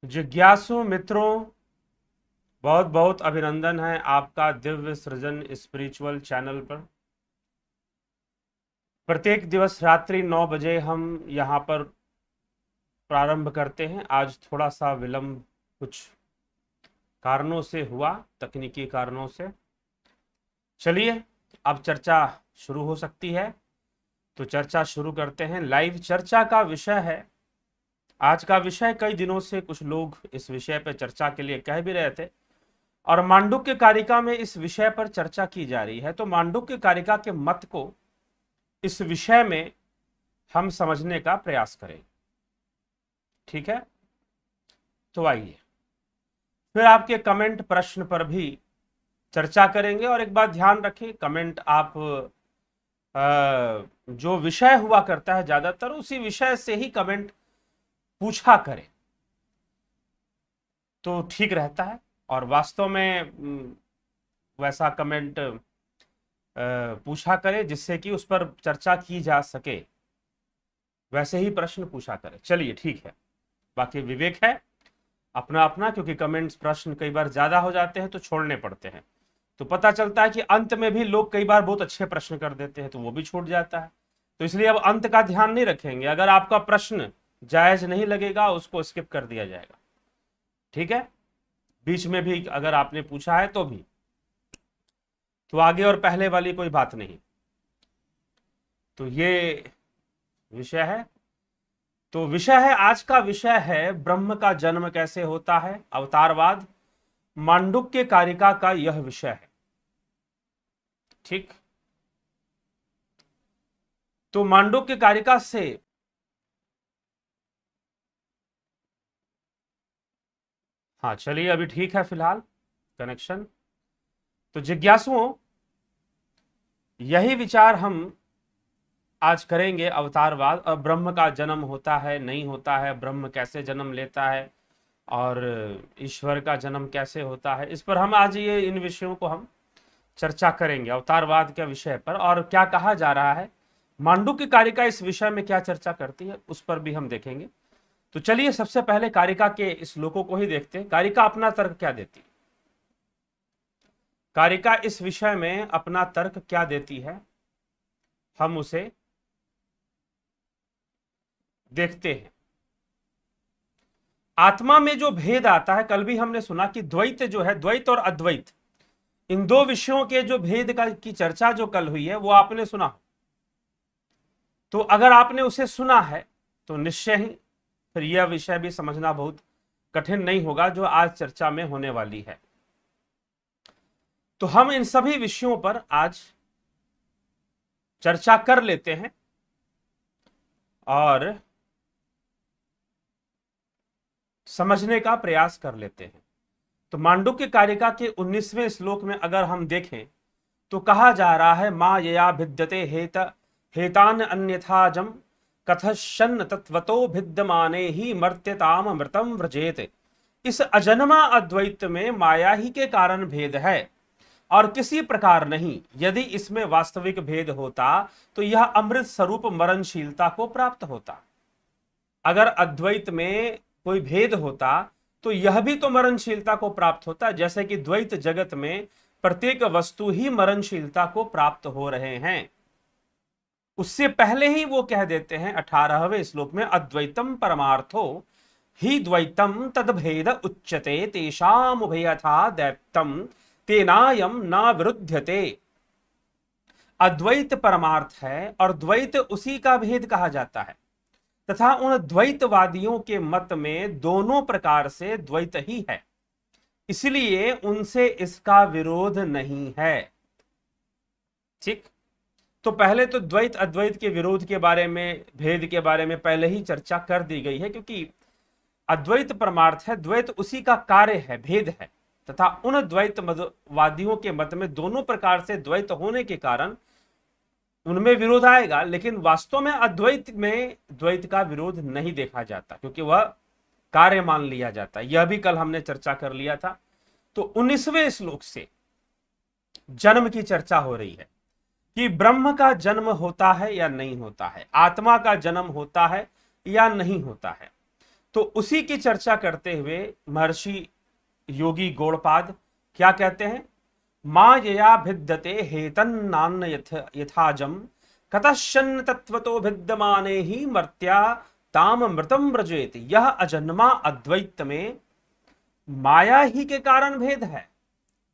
जिज्ञासु मित्रों, बहुत बहुत अभिनंदन है आपका दिव्य सृजन स्पिरिचुअल चैनल पर। प्रत्येक दिवस रात्रि 9 बजे हम यहाँ पर प्रारंभ करते हैं। आज थोड़ा सा विलंब कुछ कारणों से हुआ, तकनीकी कारणों से। चलिए अब चर्चा शुरू हो सकती है, तो चर्चा शुरू करते हैं। लाइव चर्चा का विषय है आज का विषय। कई दिनों से कुछ लोग इस विषय पर चर्चा के लिए कह भी रहे थे और मांडुक्य कारिका में इस विषय पर चर्चा की जा रही है, तो मांडुक्य कारिका के मत को इस विषय में हम समझने का प्रयास करें। ठीक है, तो आइए फिर आपके कमेंट प्रश्न पर भी चर्चा करेंगे। और एक बात ध्यान रखें, कमेंट आप जो विषय हुआ करता है ज्यादातर उसी विषय से ही कमेंट पूछा करें तो ठीक रहता है। और वास्तव में वैसा कमेंट पूछा करें जिससे कि उस पर चर्चा की जा सके, वैसे ही प्रश्न पूछा करें। चलिए ठीक है, बाकी विवेक है अपना अपना, क्योंकि कमेंट्स प्रश्न कई बार ज्यादा हो जाते हैं तो छोड़ने पड़ते हैं। तो पता चलता है कि अंत में भी लोग कई बार बहुत अच्छे प्रश्न कर देते हैं तो वो भी छूट जाता है। तो इसलिए अब अंत का ध्यान नहीं रखेंगे। अगर आपका प्रश्न जायज नहीं लगेगा उसको स्किप कर दिया जाएगा। ठीक है, बीच में भी अगर आपने पूछा है तो भी, तो आगे और पहले वाली कोई बात नहीं। तो ये विषय है। तो विषय है, आज का विषय है ब्रह्म का जन्म कैसे होता है, अवतारवाद। मांडुक्य कारिका का यह विषय है। ठीक, तो मांडुक्य कारिका से हाँ चलिए अभी ठीक है फिलहाल कनेक्शन। तो जिज्ञासुओं, यही विचार हम आज करेंगे, अवतारवाद। और ब्रह्म का जन्म होता है नहीं होता है, ब्रह्म कैसे जन्म लेता है और ईश्वर का जन्म कैसे होता है, इस पर हम आज ये इन विषयों को हम चर्चा करेंगे, अवतारवाद के विषय पर। और क्या कहा जा रहा है, मांडुक्य कारिका इस विषय में क्या चर्चा करती है उस पर भी हम देखेंगे। तो चलिए सबसे पहले कारिका के श्लोकों को ही देखते हैं। कारिका अपना तर्क क्या देती है, कारिका इस विषय में अपना तर्क क्या देती है, हम उसे देखते हैं। आत्मा में जो भेद आता है, कल भी हमने सुना कि द्वैत जो है, द्वैत और अद्वैत, इन दो विषयों के जो भेद की चर्चा जो कल हुई है वो आपने सुना। तो अगर आपने उसे सुना है तो निश्चय ही फिर यह विषय भी समझना बहुत कठिन नहीं होगा जो आज चर्चा में होने वाली है। तो हम इन सभी विषयों पर आज चर्चा कर लेते हैं और समझने का प्रयास कर लेते हैं। तो मांडुक्य कारिका के 19वें श्लोक में अगर हम देखें तो कहा जा रहा है, मायया भिद्यते हेतान अन्यथाजम कथशन तत्वतो भिद्यमाने ही मर्त्यताम मृतम व्रजेत। इस अजन्मा अद्वैत में माया ही के कारण भेद है और किसी प्रकार नहीं। यदि इसमें वास्तविक भेद होता तो यह अमृत स्वरूप मरणशीलता को प्राप्त होता। अगर अद्वैत में कोई भेद होता तो यह भी तो मरणशीलता को प्राप्त होता, जैसे कि द्वैत जगत में प्रत्येक वस्तु ही मरणशीलता को प्राप्त हो रहे हैं। उससे पहले ही वो कह देते हैं 18वें श्लोक में, अद्वैतम परमार्थो ही द्वैतम तद्भेद उच्यते तेषाम उभयथा दैप्तम तेनायम न विरुध्यते। अद्वैत परमार्थ है और द्वैत उसी का भेद कहा जाता है, तथा उन द्वैतवादियों के मत में दोनों प्रकार से द्वैत ही है, इसलिए उनसे इसका विरोध नहीं है। ठीक, तो पहले तो द्वैत अद्वैत के विरोध के बारे में, भेद के बारे में पहले ही चर्चा कर दी गई है, क्योंकि अद्वैत परमार्थ है, द्वैत उसी का कार्य है, भेद है। तथा उन द्वैतवादियों के मत में दोनों प्रकार से द्वैत होने के कारण उनमें विरोध आएगा, लेकिन वास्तव में अद्वैत में द्वैत का विरोध नहीं देखा जाता, क्योंकि वह कार्य मान लिया जाता। यह भी कल हमने चर्चा कर लिया था। तो 19वें श्लोक से जन्म की चर्चा हो रही है कि ब्रह्म का जन्म होता है या नहीं होता है, आत्मा का जन्म होता है या नहीं होता है। तो उसी की चर्चा करते हुए महर्षि योगी गौड़पाद क्या कहते हैं, मां यया भिद्यते हेतन्नान्न यथाजम कतश्चन तत्वतो भिद्यमाने ही मर्त्या ताम मृतम व्रजेत। यह अजन्मा अद्वैत में माया ही के कारण भेद है।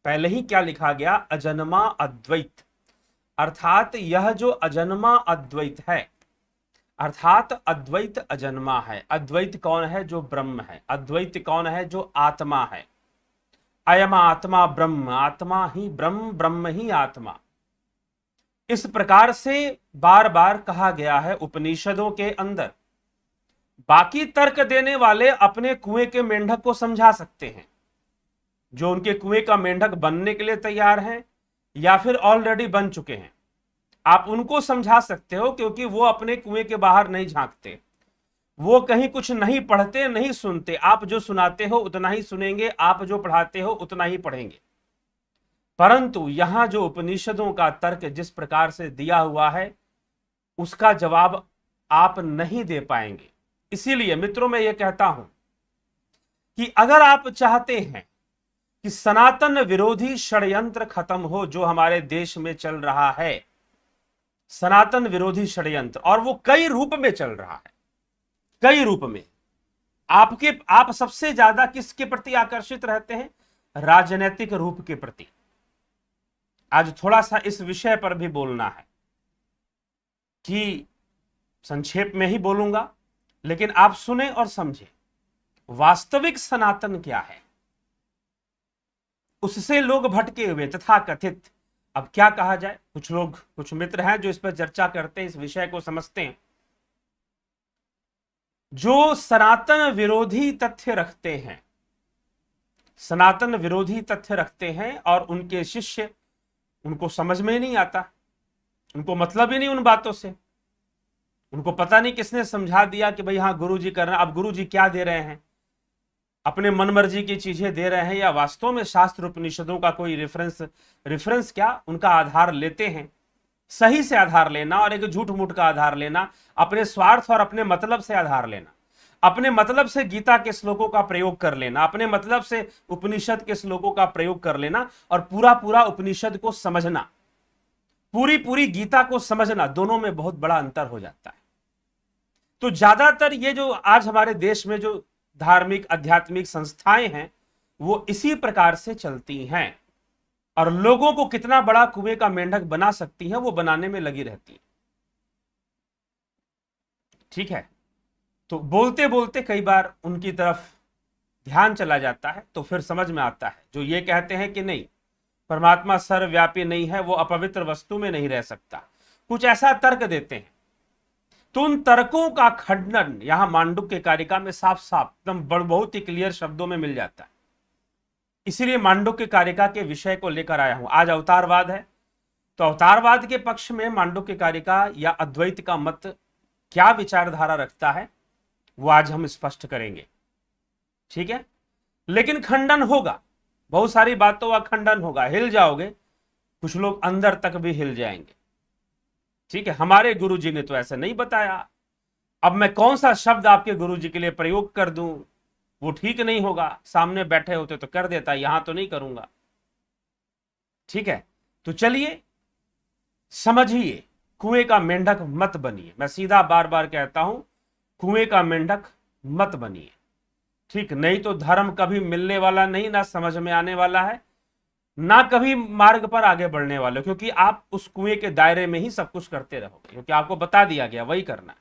पहले ही क्या लिखा गया, अजन्मा अद्वैत, अर्थात यह जो अजन्मा अद्वैत है, अर्थात अद्वैत अजन्मा है। अद्वैत कौन है, जो ब्रह्म है। अद्वैत कौन है, जो आत्मा है। अयम आत्मा ब्रह्म, आत्मा ही ब्रह्म, ब्रह्म ही आत्मा। इस प्रकार से बार बार कहा गया है उपनिषदों के अंदर। बाकी तर्क देने वाले अपने कुएं के मेंढक को समझा सकते हैं, जो उनके कुएं का मेंढक बनने के लिए तैयार हैं या फिर ऑलरेडी बन चुके हैं। आप उनको समझा सकते हो, क्योंकि वो अपने कुएं के बाहर नहीं झांकते, वो कहीं कुछ नहीं पढ़ते नहीं सुनते। आप जो सुनाते हो उतना ही सुनेंगे, आप जो पढ़ाते हो उतना ही पढ़ेंगे। परंतु यहां जो उपनिषदों का तर्क जिस प्रकार से दिया हुआ है, उसका जवाब आप नहीं दे पाएंगे। इसीलिए मित्रों मैं ये कहता हूं कि अगर आप चाहते हैं कि सनातन विरोधी षड्यंत्र खत्म हो, जो हमारे देश में चल रहा है, सनातन विरोधी षड्यंत्र, और वो कई रूप में चल रहा है, कई रूप में। आप सबसे ज्यादा किसके प्रति आकर्षित रहते हैं, राजनीतिक रूप के प्रति। आज थोड़ा सा इस विषय पर भी बोलना है, कि संक्षेप में ही बोलूंगा, लेकिन आप सुने और समझे। वास्तविक सनातन क्या है, उससे लोग भटके हुए तथा कथित। अब क्या कहा जाए, कुछ लोग, कुछ मित्र हैं जो इस पर चर्चा करते हैं, इस विषय को समझते हैं। जो सनातन विरोधी तथ्य रखते हैं, सनातन विरोधी तथ्य रखते हैं, और उनके शिष्य, उनको समझ में ही नहीं आता, उनको मतलब ही नहीं उन बातों से। उनको पता नहीं किसने समझा दिया कि भाई हाँ गुरुजी कर रहे हैं। अब गुरुजी क्या दे रहे हैं, अपने मनमर्जी की चीजें दे रहे हैं, या वास्तव में शास्त्र उपनिषदों का कोई रेफरेंस क्या, उनका आधार लेते हैं। सही से आधार लेना और एक झूठ मूठ का आधार लेना, अपने स्वार्थ और अपने मतलब से आधार लेना, अपने मतलब से गीता के श्लोकों का प्रयोग कर लेना, अपने मतलब से उपनिषद के श्लोकों का प्रयोग कर लेना, और पूरा पूरा उपनिषद को समझना, पूरी पूरी गीता को समझना, दोनों में बहुत बड़ा अंतर हो जाता है। तो ज्यादातर ये जो आज हमारे देश में जो धार्मिक आध्यात्मिक संस्थाएं हैं, वो इसी प्रकार से चलती हैं, और लोगों को कितना बड़ा कुएं का मेंढक बना सकती हैं, वो बनाने में लगी रहती है। ठीक है, तो बोलते बोलते कई बार उनकी तरफ ध्यान चला जाता है, तो फिर समझ में आता है, जो ये कहते हैं कि नहीं, परमात्मा सर्वव्यापी नहीं है, वो अपवित्र वस्तु में नहीं रह सकता, कुछ ऐसा तर्क देते हैं। तो उन तर्कों का खंडन यहां मांडुक्य कारिका में साफ साफ एकदम बहुत ही क्लियर शब्दों में मिल जाता है। इसीलिए मांडुक्य कारिका के विषय को लेकर आया हूं। आज अवतारवाद है, तो अवतारवाद के पक्ष में मांडुक्य कारिका या अद्वैत का मत क्या विचारधारा रखता है, वो आज हम स्पष्ट करेंगे। ठीक है, लेकिन खंडन होगा, बहुत सारी बातों का खंडन होगा, हिल जाओगे, कुछ लोग अंदर तक भी हिल जाएंगे। ठीक है, हमारे गुरुजी ने तो ऐसा नहीं बताया। अब मैं कौन सा शब्द आपके गुरुजी के लिए प्रयोग कर दूं, वो ठीक नहीं होगा। सामने बैठे होते तो कर देता, यहां तो नहीं करूंगा। ठीक है, तो चलिए समझिए, कुएं का मेंढक मत बनिए। मैं सीधा बार बार कहता हूं, कुएं का मेंढक मत बनिए। ठीक, नहीं तो धर्म कभी मिलने वाला नहीं, ना समझ में आने वाला है, ना कभी मार्ग पर आगे बढ़ने वाले, क्योंकि आप उस कुएं के दायरे में ही सब कुछ करते रहोगे, क्योंकि आपको बता दिया गया वही करना है,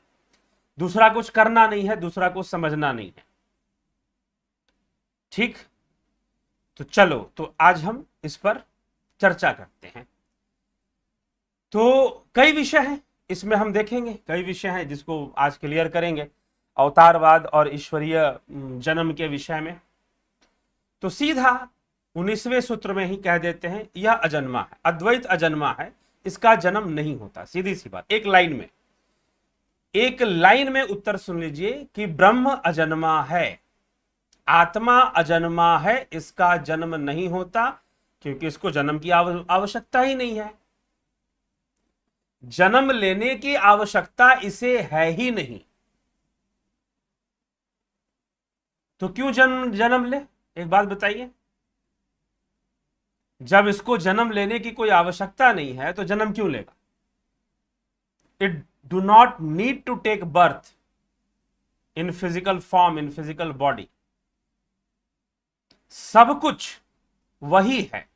दूसरा कुछ करना नहीं है, दूसरा कुछ समझना नहीं है। ठीक, तो चलो, तो आज हम इस पर चर्चा करते हैं। तो कई विषय हैं इसमें, हम देखेंगे कई विषय हैं जिसको आज क्लियर करेंगे अवतारवाद और ईश्वरीय जन्म के विषय में। तो सीधा 19वें सूत्र में ही कह देते हैं, यह अजन्मा है, अद्वैत अजन्मा है, इसका जन्म नहीं होता। सीधी सी बात, एक लाइन में उत्तर सुन लीजिए कि ब्रह्म अजन्मा है, आत्मा अजन्मा है, इसका जन्म नहीं होता, क्योंकि इसको जन्म की आवश्यकता ही नहीं है। जन्म लेने की आवश्यकता इसे है ही नहीं। तो क्यों जन्म जन्म ले, एक बात बताइए। जब इसको जन्म लेने की कोई आवश्यकता नहीं है तो जन्म क्यों लेगा? It do not need to take birth in physical form, in physical body. सब कुछ वही है,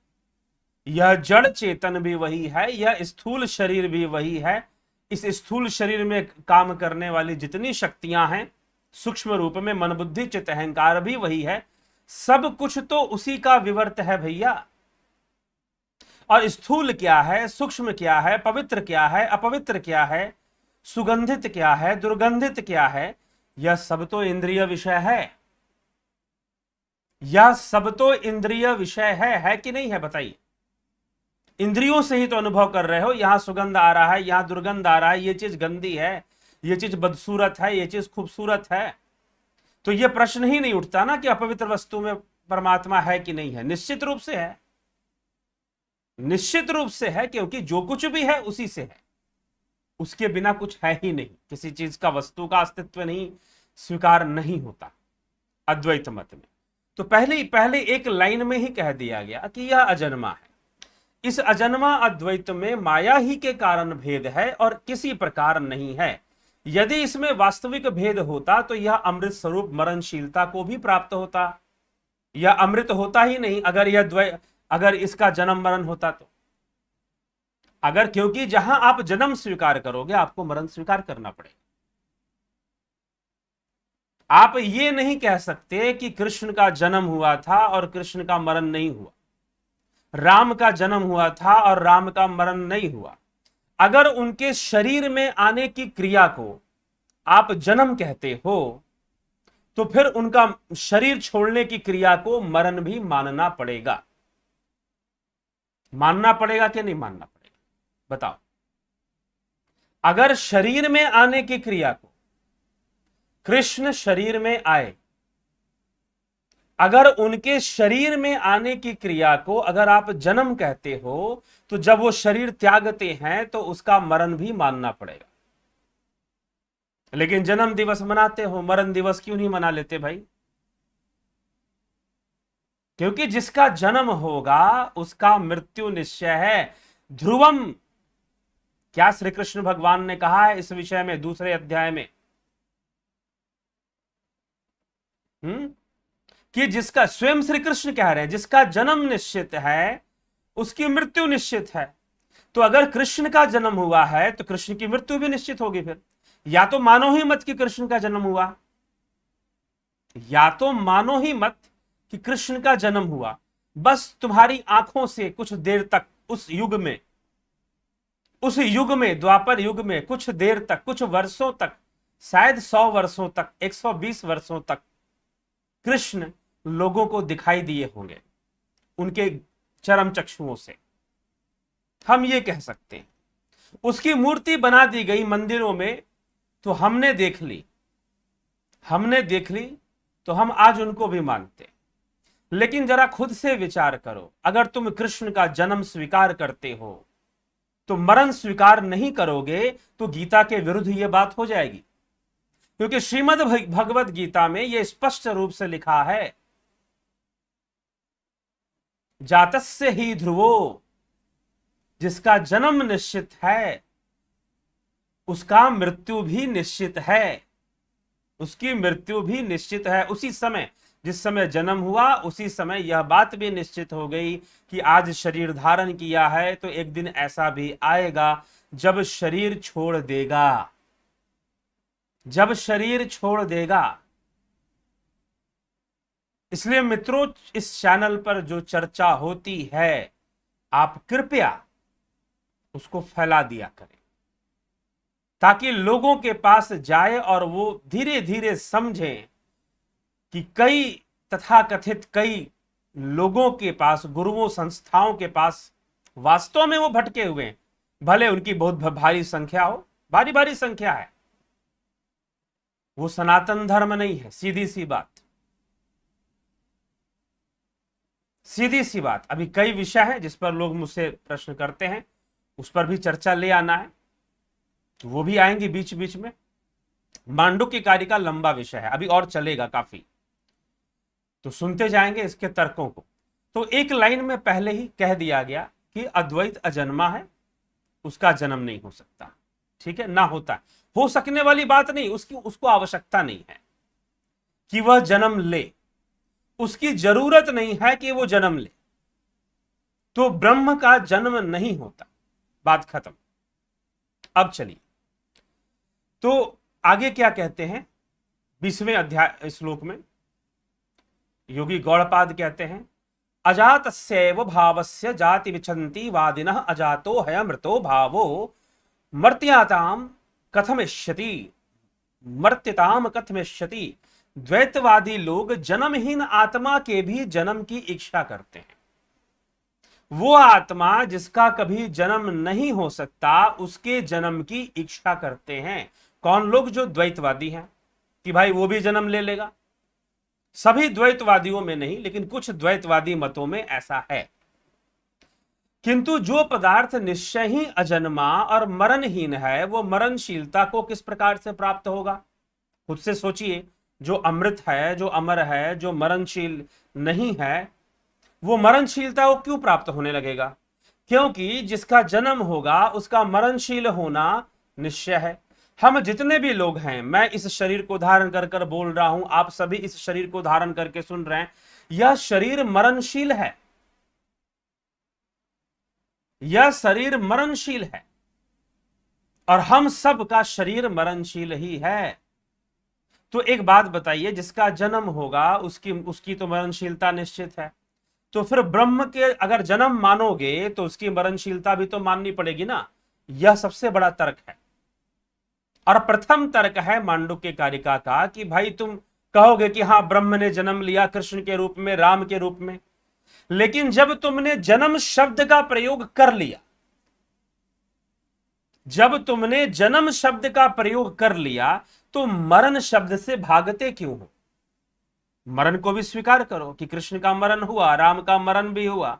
यह जड़ चेतन भी वही है, यह स्थूल शरीर भी वही है। इस स्थूल शरीर में काम करने वाली जितनी शक्तियां हैं सूक्ष्म रूप में, मन बुद्धि चित्त अहंकार भी वही है। सब कुछ तो उसी का विवर्त है भैया। और स्थूल क्या है, सूक्ष्म क्या है, पवित्र क्या है, अपवित्र क्या है, सुगंधित क्या है, दुर्गंधित क्या है, यह सब तो इंद्रिय विषय है। यह सब तो इंद्रिय विषय है कि नहीं है बताइए? इंद्रियों से ही तो अनुभव कर रहे हो, यहां सुगंध आ रहा है, यहां दुर्गंध आ रहा है, ये चीज गंदी है, ये चीज बदसूरत है, ये चीज खूबसूरत है। तो यह प्रश्न ही नहीं उठता ना कि अपवित्र वस्तु में परमात्मा है कि नहीं है। निश्चित रूप से है, निश्चित रूप से है, क्योंकि जो कुछ भी है उसी से है, उसके बिना कुछ है ही नहीं। किसी चीज का, वस्तु का अस्तित्व नहीं, स्वीकार नहीं होता अद्वैत मत में। तो पहले एक लाइन में ही कह दिया गया कि यह अजन्मा है। इस अजन्मा अद्वैत में माया ही के कारण भेद है और किसी प्रकार नहीं है। यदि इसमें वास्तविक भेद होता तो यह अमृत स्वरूप मरणशीलता को भी प्राप्त होता। यह अमृत होता ही नहीं अगर इसका जन्म मरण होता तो। अगर, क्योंकि जहां आप जन्म स्वीकार करोगे आपको मरण स्वीकार करना पड़ेगा। आप ये नहीं कह सकते कि कृष्ण का जन्म हुआ था और कृष्ण का मरण नहीं हुआ, राम का जन्म हुआ था और राम का मरण नहीं हुआ। अगर उनके शरीर में आने की क्रिया को आप जन्म कहते हो तो फिर उनका शरीर छोड़ने की क्रिया को मरण भी मानना पड़ेगा। मानना पड़ेगा कि नहीं मानना पड़ेगा बताओ? अगर शरीर में आने की क्रिया को, कृष्ण शरीर में आए, अगर उनके शरीर में आने की क्रिया को अगर आप जन्म कहते हो तो जब वो शरीर त्यागते हैं तो उसका मरण भी मानना पड़ेगा। लेकिन जन्म दिवस मनाते हो, मरण दिवस क्यों नहीं मना लेते भाई? क्योंकि जिसका जन्म होगा उसका मृत्यु निश्चय है। ध्रुवम, क्या श्री कृष्ण भगवान ने कहा है इस विषय में दूसरे अध्याय में? कि जिसका, स्वयं श्री कृष्ण कह रहे हैं, जिसका जन्म निश्चित है उसकी मृत्यु निश्चित है। तो अगर कृष्ण का जन्म हुआ है तो कृष्ण की मृत्यु भी निश्चित होगी। फिर या तो मानो ही मत कि कृष्ण का जन्म हुआ, या तो मानो ही मत कि कृष्ण का जन्म हुआ, बस तुम्हारी आंखों से कुछ देर तक उस युग में द्वापर युग में कुछ देर तक, कुछ वर्षों तक, शायद 100 वर्षों तक, 120 वर्षों तक कृष्ण लोगों को दिखाई दिए होंगे उनके चरम चक्षुओं से, हम ये कह सकते हैं। उसकी मूर्ति बना दी गई मंदिरों में तो हमने देख ली तो हम आज उनको भी मानते। लेकिन जरा खुद से विचार करो, अगर तुम कृष्ण का जन्म स्वीकार करते हो तो मरण स्वीकार नहीं करोगे तो गीता के विरुद्ध यह बात हो जाएगी। क्योंकि श्रीमद् भगवत गीता में यह स्पष्ट रूप से लिखा है, जातस्य ही ध्रुवो, जिसका जन्म निश्चित है उसका मृत्यु भी निश्चित है, उसकी मृत्यु भी निश्चित है। उसी समय, जिस समय जन्म हुआ उसी समय यह बात भी निश्चित हो गई कि आज शरीर धारण किया है तो एक दिन ऐसा भी आएगा जब शरीर छोड़ देगा, जब शरीर छोड़ देगा। इसलिए मित्रों, इस चैनल पर जो चर्चा होती है आप कृपया उसको फैला दिया करें ताकि लोगों के पास जाए और वो धीरे धीरे समझें कि कई लोगों के पास, गुरुओं, संस्थाओं के पास वास्तव में वो भटके हुए हैं। भले उनकी बहुत भारी संख्या हो, भारी भारी संख्या है, वो सनातन धर्म नहीं है। सीधी सी बात, सीधी सी बात। अभी कई विषय हैं जिस पर लोग मुझसे प्रश्न करते हैं, उस पर भी चर्चा ले आना है, तो वो भी आएंगे बीच बीच में। मांडुक्य कार्य का लंबा विषय है, अभी और चलेगा काफी। तो सुनते जाएंगे इसके तर्कों को। तो एक लाइन में पहले ही कह दिया गया कि अद्वैत अजन्मा है, उसका जन्म नहीं हो सकता। ठीक है, ना होता, हो सकने वाली बात नहीं, उसको आवश्यकता नहीं है कि वह जन्म ले, उसकी जरूरत नहीं है कि वो जन्म ले। तो ब्रह्म का जन्म नहीं होता, बात खत्म। अब चलिए, तो आगे क्या कहते हैं 20वें अध्याय श्लोक में योगी गौड़पाद कहते हैं, अजातस्यैव भावस्य जाति विचन्ति वादिनः अजातो हयमृतो भावो मर्त्याताम कथमिष्यति मर्त्यताम कथमिष्यति। द्वैतवादी लोग जन्महीन आत्मा के भी जन्म की इच्छा करते हैं। वो आत्मा जिसका कभी जन्म नहीं हो सकता, उसके जन्म की इच्छा करते हैं। कौन लोग? जो द्वैतवादी हैं कि भाई वो भी जन्म ले लेगा। सभी द्वैतवादियों में नहीं, लेकिन कुछ द्वैतवादी मतों में ऐसा है। किंतु जो पदार्थ निश्चय ही अजन्मा और मरणहीन है, वो मरणशीलता को किस प्रकार से प्राप्त होगा? खुद से सोचिए। जो अमृत है, जो अमर है, जो मरणशील नहीं है, वो मरणशीलता को क्यों प्राप्त होने लगेगा? क्योंकि जिसका जन्म होगा उसका मरणशील होना निश्चय है। हम जितने भी लोग हैं, मैं इस शरीर को धारण कर कर बोल रहा हूं, आप सभी इस शरीर को धारण करके सुन रहे हैं, यह शरीर मरणशील है, यह शरीर मरणशील है, और हम सब का शरीर मरणशील ही है। तो एक बात बताइए, जिसका जन्म होगा उसकी तो मरणशीलता निश्चित है। तो फिर ब्रह्म के अगर जन्म मानोगे तो उसकी मरणशीलता भी तो माननी पड़ेगी ना। यह सबसे बड़ा तर्क है, और प्रथम तर्क है मांडुक्य कारिका का कि भाई तुम कहोगे कि हां ब्रह्म ने जन्म लिया कृष्ण के रूप में, राम के रूप में, लेकिन जब तुमने जन्म शब्द का प्रयोग कर लिया, जब तुमने जन्म शब्द का प्रयोग कर लिया, तो मरण शब्द से भागते क्यों हो? मरण को भी स्वीकार करो कि कृष्ण का मरण हुआ, राम का मरण भी हुआ।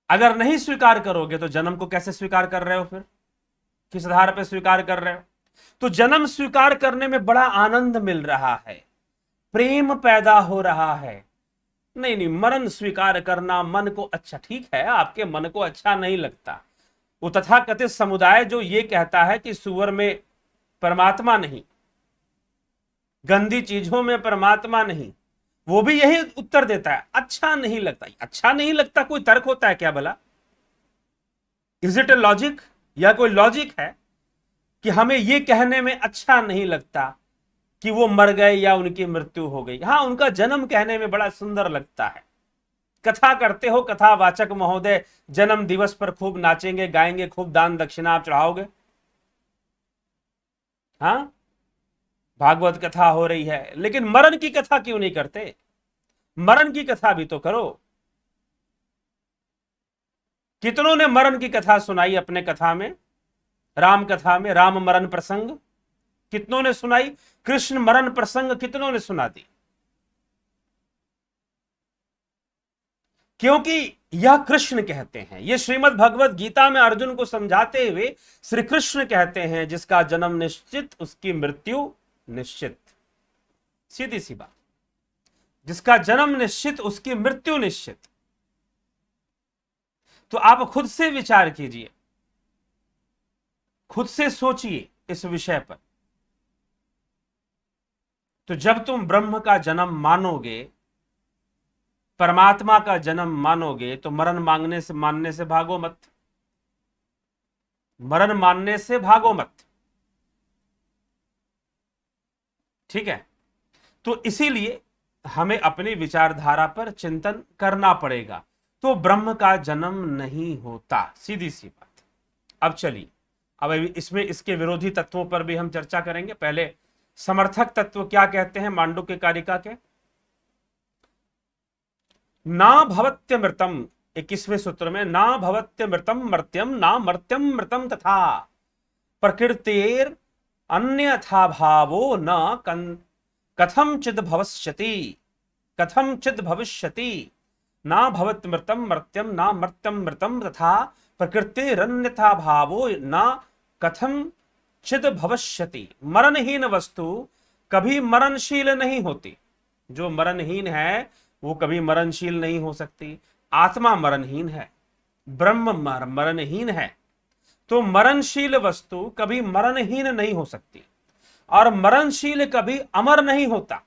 अगर नहीं स्वीकार करोगे तो जन्म को कैसे स्वीकार कर रहे हो? फिर किस आधार पर स्वीकार कर रहे हो? तो जन्म स्वीकार करने में बड़ा आनंद मिल रहा है, प्रेम पैदा हो रहा है। नहीं नहीं, मरण स्वीकार करना मन को अच्छा, ठीक है आपके मन को अच्छा नहीं लगता। वो तथाकथित समुदाय जो ये कहता है कि सुअर में परमात्मा नहीं, गंदी चीजों में परमात्मा नहीं, वो भी यही उत्तर देता है, अच्छा नहीं लगता। अच्छा नहीं लगता कोई तर्क होता है क्या भला? Is it A logic? या कोई लॉजिक है कि हमें यह कहने में अच्छा नहीं लगता कि वो मर गए या उनकी मृत्यु हो गई? हां, उनका जन्म कहने में बड़ा सुंदर लगता है। कथा करते हो कथावाचक महोदय, जन्म दिवस पर खूब नाचेंगे गाएंगे, खूब दान दक्षिणा आप चढ़ाओगे। हाँ, भागवत कथा हो रही है, लेकिन मरण की कथा क्यों नहीं करते? मरण की कथा भी तो करो। कितनों ने मरण की कथा सुनाई अपने कथा में? राम कथा में राम मरण प्रसंग कितनों ने सुनाई? कृष्ण मरण प्रसंग कितनों ने सुना दी? क्योंकि यह कृष्ण कहते हैं, यह श्रीमद् भगवत गीता में अर्जुन को समझाते हुए श्री कृष्ण कहते हैं, जिसका जन्म निश्चित उसकी मृत्यु निश्चित। सीधी सी बात, जिसका जन्म निश्चित उसकी मृत्यु निश्चित। तो आप खुद से विचार कीजिए, खुद से सोचिए इस विषय पर। तो जब तुम ब्रह्म का जन्म मानोगे, परमात्मा का जन्म मानोगे, तो मरण मानने से भागो मत, मरण मानने से भागो मत। ठीक है, तो इसीलिए हमें अपनी विचारधारा पर चिंतन करना पड़ेगा। तो ब्रह्म का जन्म नहीं होता, सीधी सी बात। अब चलिए, अब इसमें इसके विरोधी तत्वों पर भी हम चर्चा करेंगे। पहले समर्थक तत्व क्या कहते हैं मांडुक्य कारिका के। ना भवत्यमृतम, 21वें सूत्र में, ना भवत्यमृतम मर्त्यम ना मर्त्यम मृतम तथा प्रकृतेर अन्यथा भावो न कथम चिद भविष्यति, कथम चिद भविष्यति। ना भवत मृतम मर्त्यम ना मर्त्यम मृतम तथा प्रकृतिरन्यथा भावो न कथम चिद भविष्यति। मरणहीन वस्तु कभी मरणशील नहीं होती। जो मरणहीन है वो कभी मरणशील नहीं हो सकती। आत्मा मरणहीन है, ब्रह्म मरणहीन है, तो मरणशील वस्तु कभी मरणहीन नहीं हो सकती, और मरणशील कभी अमर नहीं होता।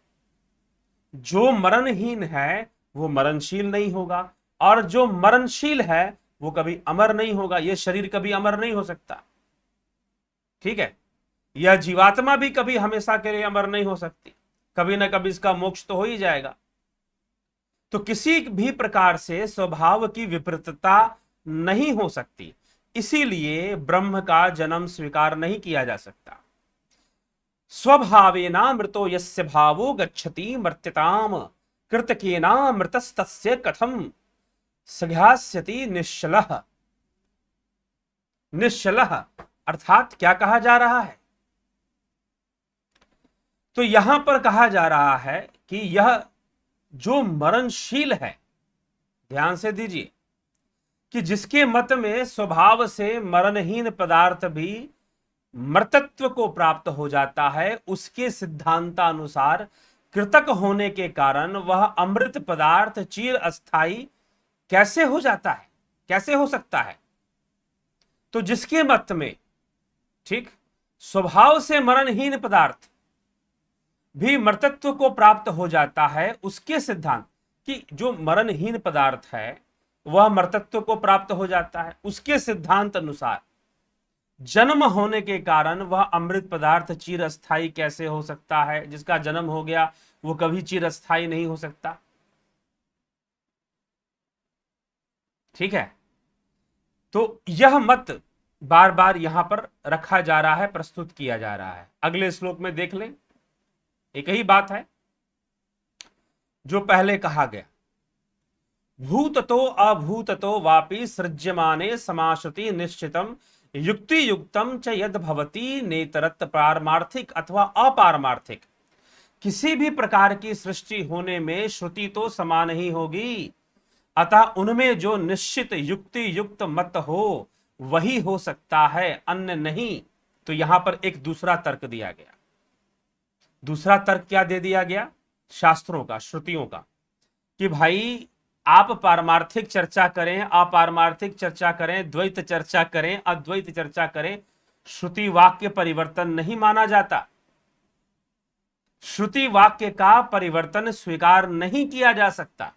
जो मरणहीन है वो मरणशील नहीं होगा, और जो मरणशील है वो कभी अमर नहीं होगा। यह शरीर कभी अमर नहीं हो सकता, ठीक है। यह जीवात्मा भी कभी हमेशा के लिए अमर नहीं हो सकती, कभी ना कभी इसका मोक्ष तो हो ही जाएगा। तो किसी भी प्रकार से स्वभाव की विपरीतता नहीं हो सकती, इसीलिए ब्रह्म का जन्म स्वीकार नहीं किया जा सकता। स्वभावेना मृतो यस्य भावो गच्छति मर्त्यताम कृतकेना मृतस्तस्य कथम सघास्यति निश्चलः। निश्चलः अर्थात क्या कहा जा रहा है? तो यहां पर कहा जा रहा है कि यह जो मरणशील है, ध्यान से दीजिए, कि जिसके मत में स्वभाव से मरणहीन पदार्थ भी मर्तत्व को प्राप्त हो जाता है, उसके सिद्धांतानुसार कृतक होने के कारण वह अमृत पदार्थ चिर अस्थाई कैसे हो जाता है, कैसे हो सकता है? तो जिसके मत में, ठीक, स्वभाव से मरणहीन पदार्थ भी मर्तत्व को प्राप्त हो जाता है, उसके सिद्धांत कि जो मरणहीन पदार्थ है वह मर्तत्व को प्राप्त हो जाता है, उसके सिद्धांत अनुसार जन्म होने के कारण वह अमृत पदार्थ चिरस्थाई कैसे हो सकता है? जिसका जन्म हो गया वो कभी चिरस्थाई नहीं हो सकता, ठीक है। तो यह मत बार बार यहां पर रखा जा रहा है, प्रस्तुत किया जा रहा है। अगले श्लोक में देख लें, एक ही बात है जो पहले कहा गया, भूततो अभूततो वापि सृज्यमाने समाश्रुति निश्चितम युक्ति युक्तम च यद भवति नेतरत पारमार्थिक अथवा अपारमार्थिक। किसी भी प्रकार की सृष्टि होने में श्रुति तो समान ही होगी, अतः उनमें जो निश्चित युक्ति युक्त मत हो वही हो सकता है, अन्य नहीं। तो यहां पर एक दूसरा तर्क दिया गया। दूसरा तर्क क्या दे दिया गया? शास्त्रों का, श्रुतियों का, कि भाई आप पारमार्थिक चर्चा करें, अपारमार्थिक चर्चा करें, द्वैत चर्चा करें, अद्वैत चर्चा करें, श्रुति वाक्य परिवर्तन नहीं माना जाता। श्रुति वाक्य का परिवर्तन स्वीकार नहीं किया जा सकता।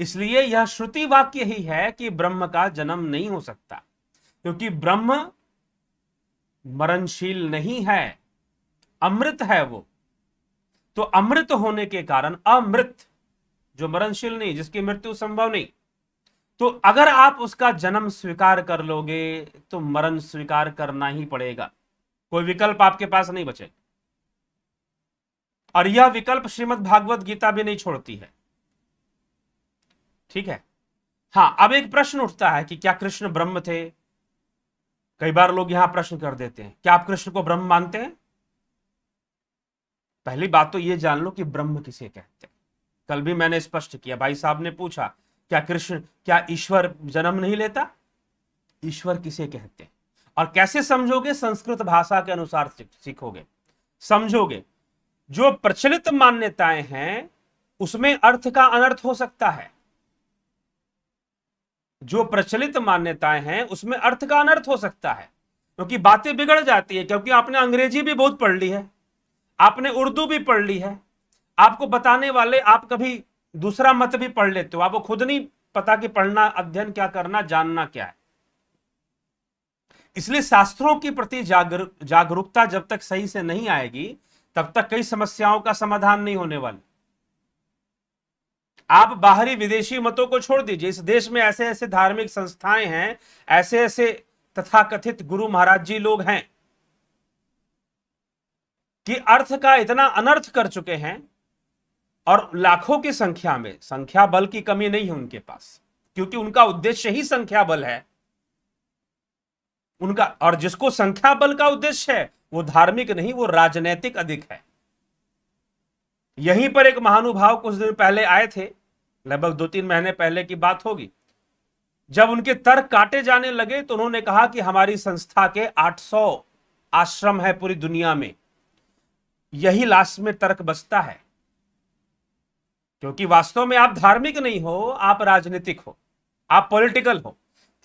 इसलिए यह श्रुति वाक्य ही है कि ब्रह्म का जन्म नहीं हो सकता, क्योंकि ब्रह्म मरणशील नहीं है, अमृत है वो। तो अमृत होने के कारण, अमृत जो मरणशील नहीं, जिसकी मृत्यु संभव नहीं, तो अगर आप उसका जन्म स्वीकार कर लोगे तो मरण स्वीकार करना ही पड़ेगा, कोई विकल्प आपके पास नहीं बचेगा। और यह विकल्प श्रीमद् भागवत गीता भी नहीं छोड़ती है, ठीक है। हां, अब एक प्रश्न उठता है कि क्या कृष्ण ब्रह्म थे? कई बार लोग यहां प्रश्न कर देते हैं, क्या आप कृष्ण को ब्रह्म मानते हैं? पहली बात तो यह जान लो कि ब्रह्म किसे कहते हैं। कल भी मैंने स्पष्ट किया, भाई साहब ने पूछा क्या कृष्ण, क्या ईश्वर जन्म नहीं लेता? ईश्वर किसे कहते हैं और कैसे समझोगे? संस्कृत भाषा के अनुसार सीखोगे, समझोगे। जो प्रचलित मान्यताएं हैं उसमें अर्थ का अनर्थ हो सकता है। जो प्रचलित मान्यताएं हैं उसमें अर्थ का अनर्थ हो सकता है, क्योंकि बातें बिगड़ जाती है। क्योंकि आपने अंग्रेजी भी बहुत पढ़ ली है, आपने उर्दू भी पढ़ ली है, आपको बताने वाले आप कभी दूसरा मत भी पढ़ लेते हो, आपको खुद नहीं पता कि पढ़ना, अध्ययन क्या करना, जानना क्या है। इसलिए शास्त्रों के प्रति जागरूकता जब तक सही से नहीं आएगी तब तक कई समस्याओं का समाधान नहीं होने वाला। आप बाहरी विदेशी मतों को छोड़ दीजिए, इस देश में ऐसे ऐसे धार्मिक संस्थाएं हैं, ऐसे ऐसे तथाकथित गुरु महाराज जी लोग हैं कि अर्थ का इतना अनर्थ कर चुके हैं, और लाखों की संख्या में, संख्या बल की कमी नहीं है उनके पास, क्योंकि उनका उद्देश्य ही संख्या बल है उनका। और जिसको संख्या बल का उद्देश्य है वो धार्मिक नहीं, वो राजनैतिक अधिक है। यहीं पर एक महानुभाव कुछ दिन पहले आए थे, लगभग 2-3 महीने पहले की बात होगी। जब उनके तर्क काटे जाने लगे तो उन्होंने कहा कि हमारी संस्था के 800 आश्रम है पूरी दुनिया में, यही लास्ट में तर्क बचता है, क्योंकि वास्तव में आप धार्मिक नहीं हो, आप राजनीतिक हो, आप पॉलिटिकल हो,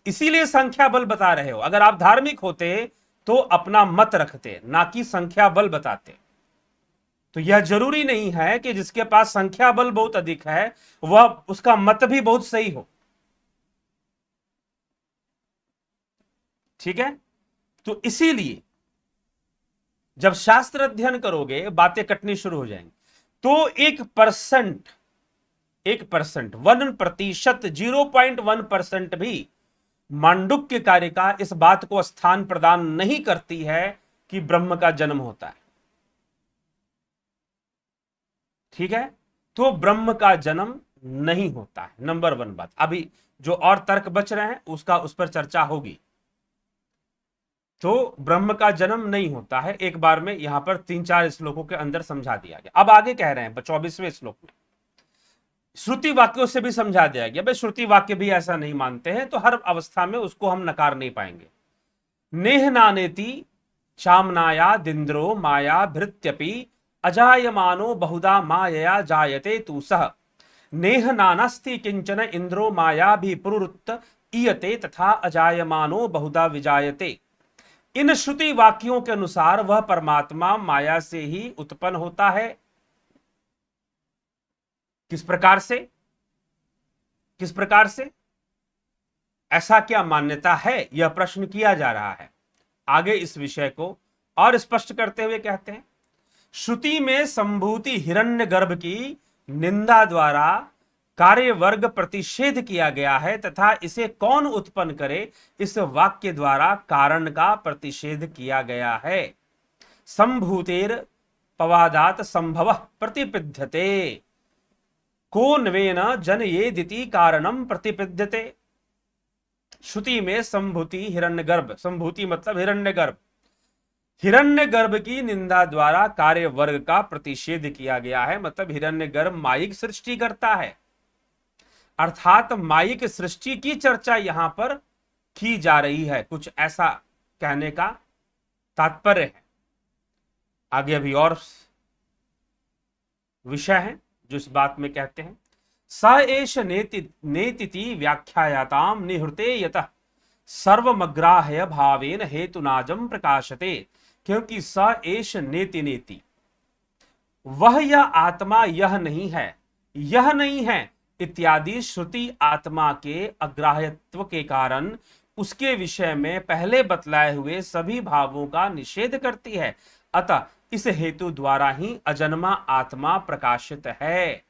इसीलिए संख्या बल बता रहे हो। अगर आप धार्मिक होते तो अपना मत रखते, ना कि संख्या बल बताते। तो यह जरूरी नहीं है कि जिसके पास संख्या बल बहुत अधिक है वह उसका मत भी बहुत सही हो। ठीक है, तो इसीलिए जब शास्त्र अध्ययन करोगे बातें कटनी शुरू हो जाएंगी। तो 1%, 1%, 0.1% भी मांडुक्य कारिका इस बात को स्थान प्रदान नहीं करती है कि ब्रह्म का जन्म होता है। ठीक है, तो ब्रह्म का जन्म नहीं होता है, नंबर 1 बात। अभी जो और तर्क बच रहे हैं उस पर चर्चा होगी। तो ब्रह्म का जन्म नहीं होता है, एक बार में यहां पर 3-4 श्लोकों के अंदर समझा दिया गया। अब आगे कह रहे हैं 24वें श्लोक में श्रुति वाक्यों से भी समझा दिया गया। भाई श्रुति वाक्य भी ऐसा नहीं मानते हैं, तो हर अवस्था में उसको हम नकार नहीं पाएंगे। नेह नानेति चामनाया दिंद्रो माया भृत्यपि अजायमानो बहुधा मायया जायते तु सह नेह नानस्ति किंचन इंद्रो माया भी पुरुत्त ईयते तथा अजायमानो बहुधा विजायते। इन श्रुति वाक्यों के अनुसार वह परमात्मा माया से ही उत्पन्न होता है। किस प्रकार से, किस प्रकार से, ऐसा क्या मान्यता है, यह प्रश्न किया जा रहा है। आगे इस विषय को और स्पष्ट करते हुए कहते हैं, श्रुति में संभूति हिरण्यगर्भ की निंदा द्वारा कार्य वर्ग प्रतिषेध किया गया है तथा इसे कौन उत्पन्न करे, इस वाक्य द्वारा कारण का प्रतिषेध किया गया है। संभूतेर पवादात संभव प्रतिपिध्यते को नवेन जनयेदिति कारणम प्रतिपिध्यते। श्रुति में संभूति हिरण्यगर्भ, संभूति मतलब हिरण्यगर्भ, हिरण्यगर्भ की निंदा द्वारा कार्य वर्ग का प्रतिषेध किया गया है। मतलब हिरण्यगर्भ मायिक सृष्टि करता है, अर्थात मायिक सृष्टि की चर्चा यहां पर की जा रही है, कुछ ऐसा कहने का तात्पर्य है। आगे अभी और विषय है जो इस बात में कहते हैं, स एष नेति व्याख्यायाताम निहृते यतः सर्वमग्राह्य भावेन हेतुनाजम प्रकाशते। क्योंकि स एष नेति नेति, वह यह आत्मा यह नहीं है, यह नहीं है इत्यादि श्रुति आत्मा के अग्राह्यत्व के कारण उसके विषय में पहले बतलाए हुए सभी भावों का निषेध करती है। अतः इस हेतु द्वारा ही अजन्मा आत्मा प्रकाशित है।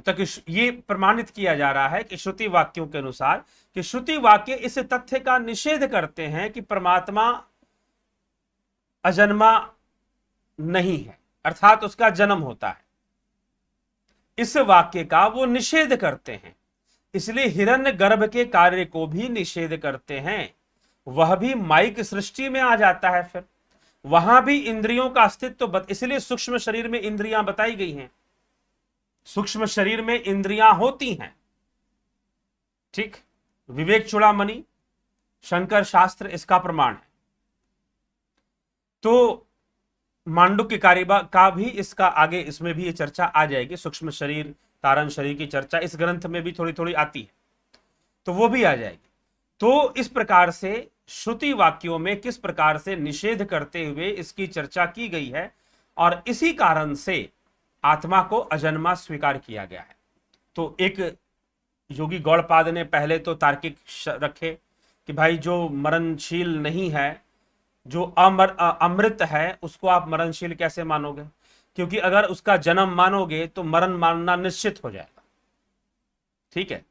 तक ये प्रमाणित किया जा रहा है कि श्रुति वाक्यों के अनुसार कि श्रुति वाक्य इस तथ्य का निषेध करते हैं कि परमात्मा अजन्मा नहीं है, अर्थात उसका जन्म होता है। इस वाक्य का वो निषेध करते हैं, इसलिए हिरण्यगर्भ के कार्य को भी निषेध करते हैं। वह भी माइक सृष्टि में आ जाता है, फिर वहां भी इंद्रियों का अस्तित्व इसलिए सूक्ष्म शरीर में इंद्रियां बताई गई हैं, सूक्ष्म शरीर में इंद्रियां होती हैं। ठीक, विवेक चूड़ामणि शंकर शास्त्र इसका प्रमाण है। तो मांडुक्य कारिका का भी इसका आगे इसमें भी ये चर्चा आ जाएगी। सूक्ष्म शरीर कारण शरीर की चर्चा इस ग्रंथ में भी थोड़ी थोड़ी आती है, तो वो भी आ जाएगी। तो इस प्रकार से श्रुति वाक्यों में किस प्रकार से निषेध करते हुए इसकी चर्चा की गई है, और इसी कारण से आत्मा को अजन्मा स्वीकार किया गया है। तो एक योगी गौड़पाद ने पहले तो तार्किक रखे कि भाई जो मरणशील नहीं है, जो अमृत है, उसको आप मरणशील कैसे मानोगे? क्योंकि अगर उसका जन्म मानोगे तो मरण मानना निश्चित हो जाएगा। ठीक है,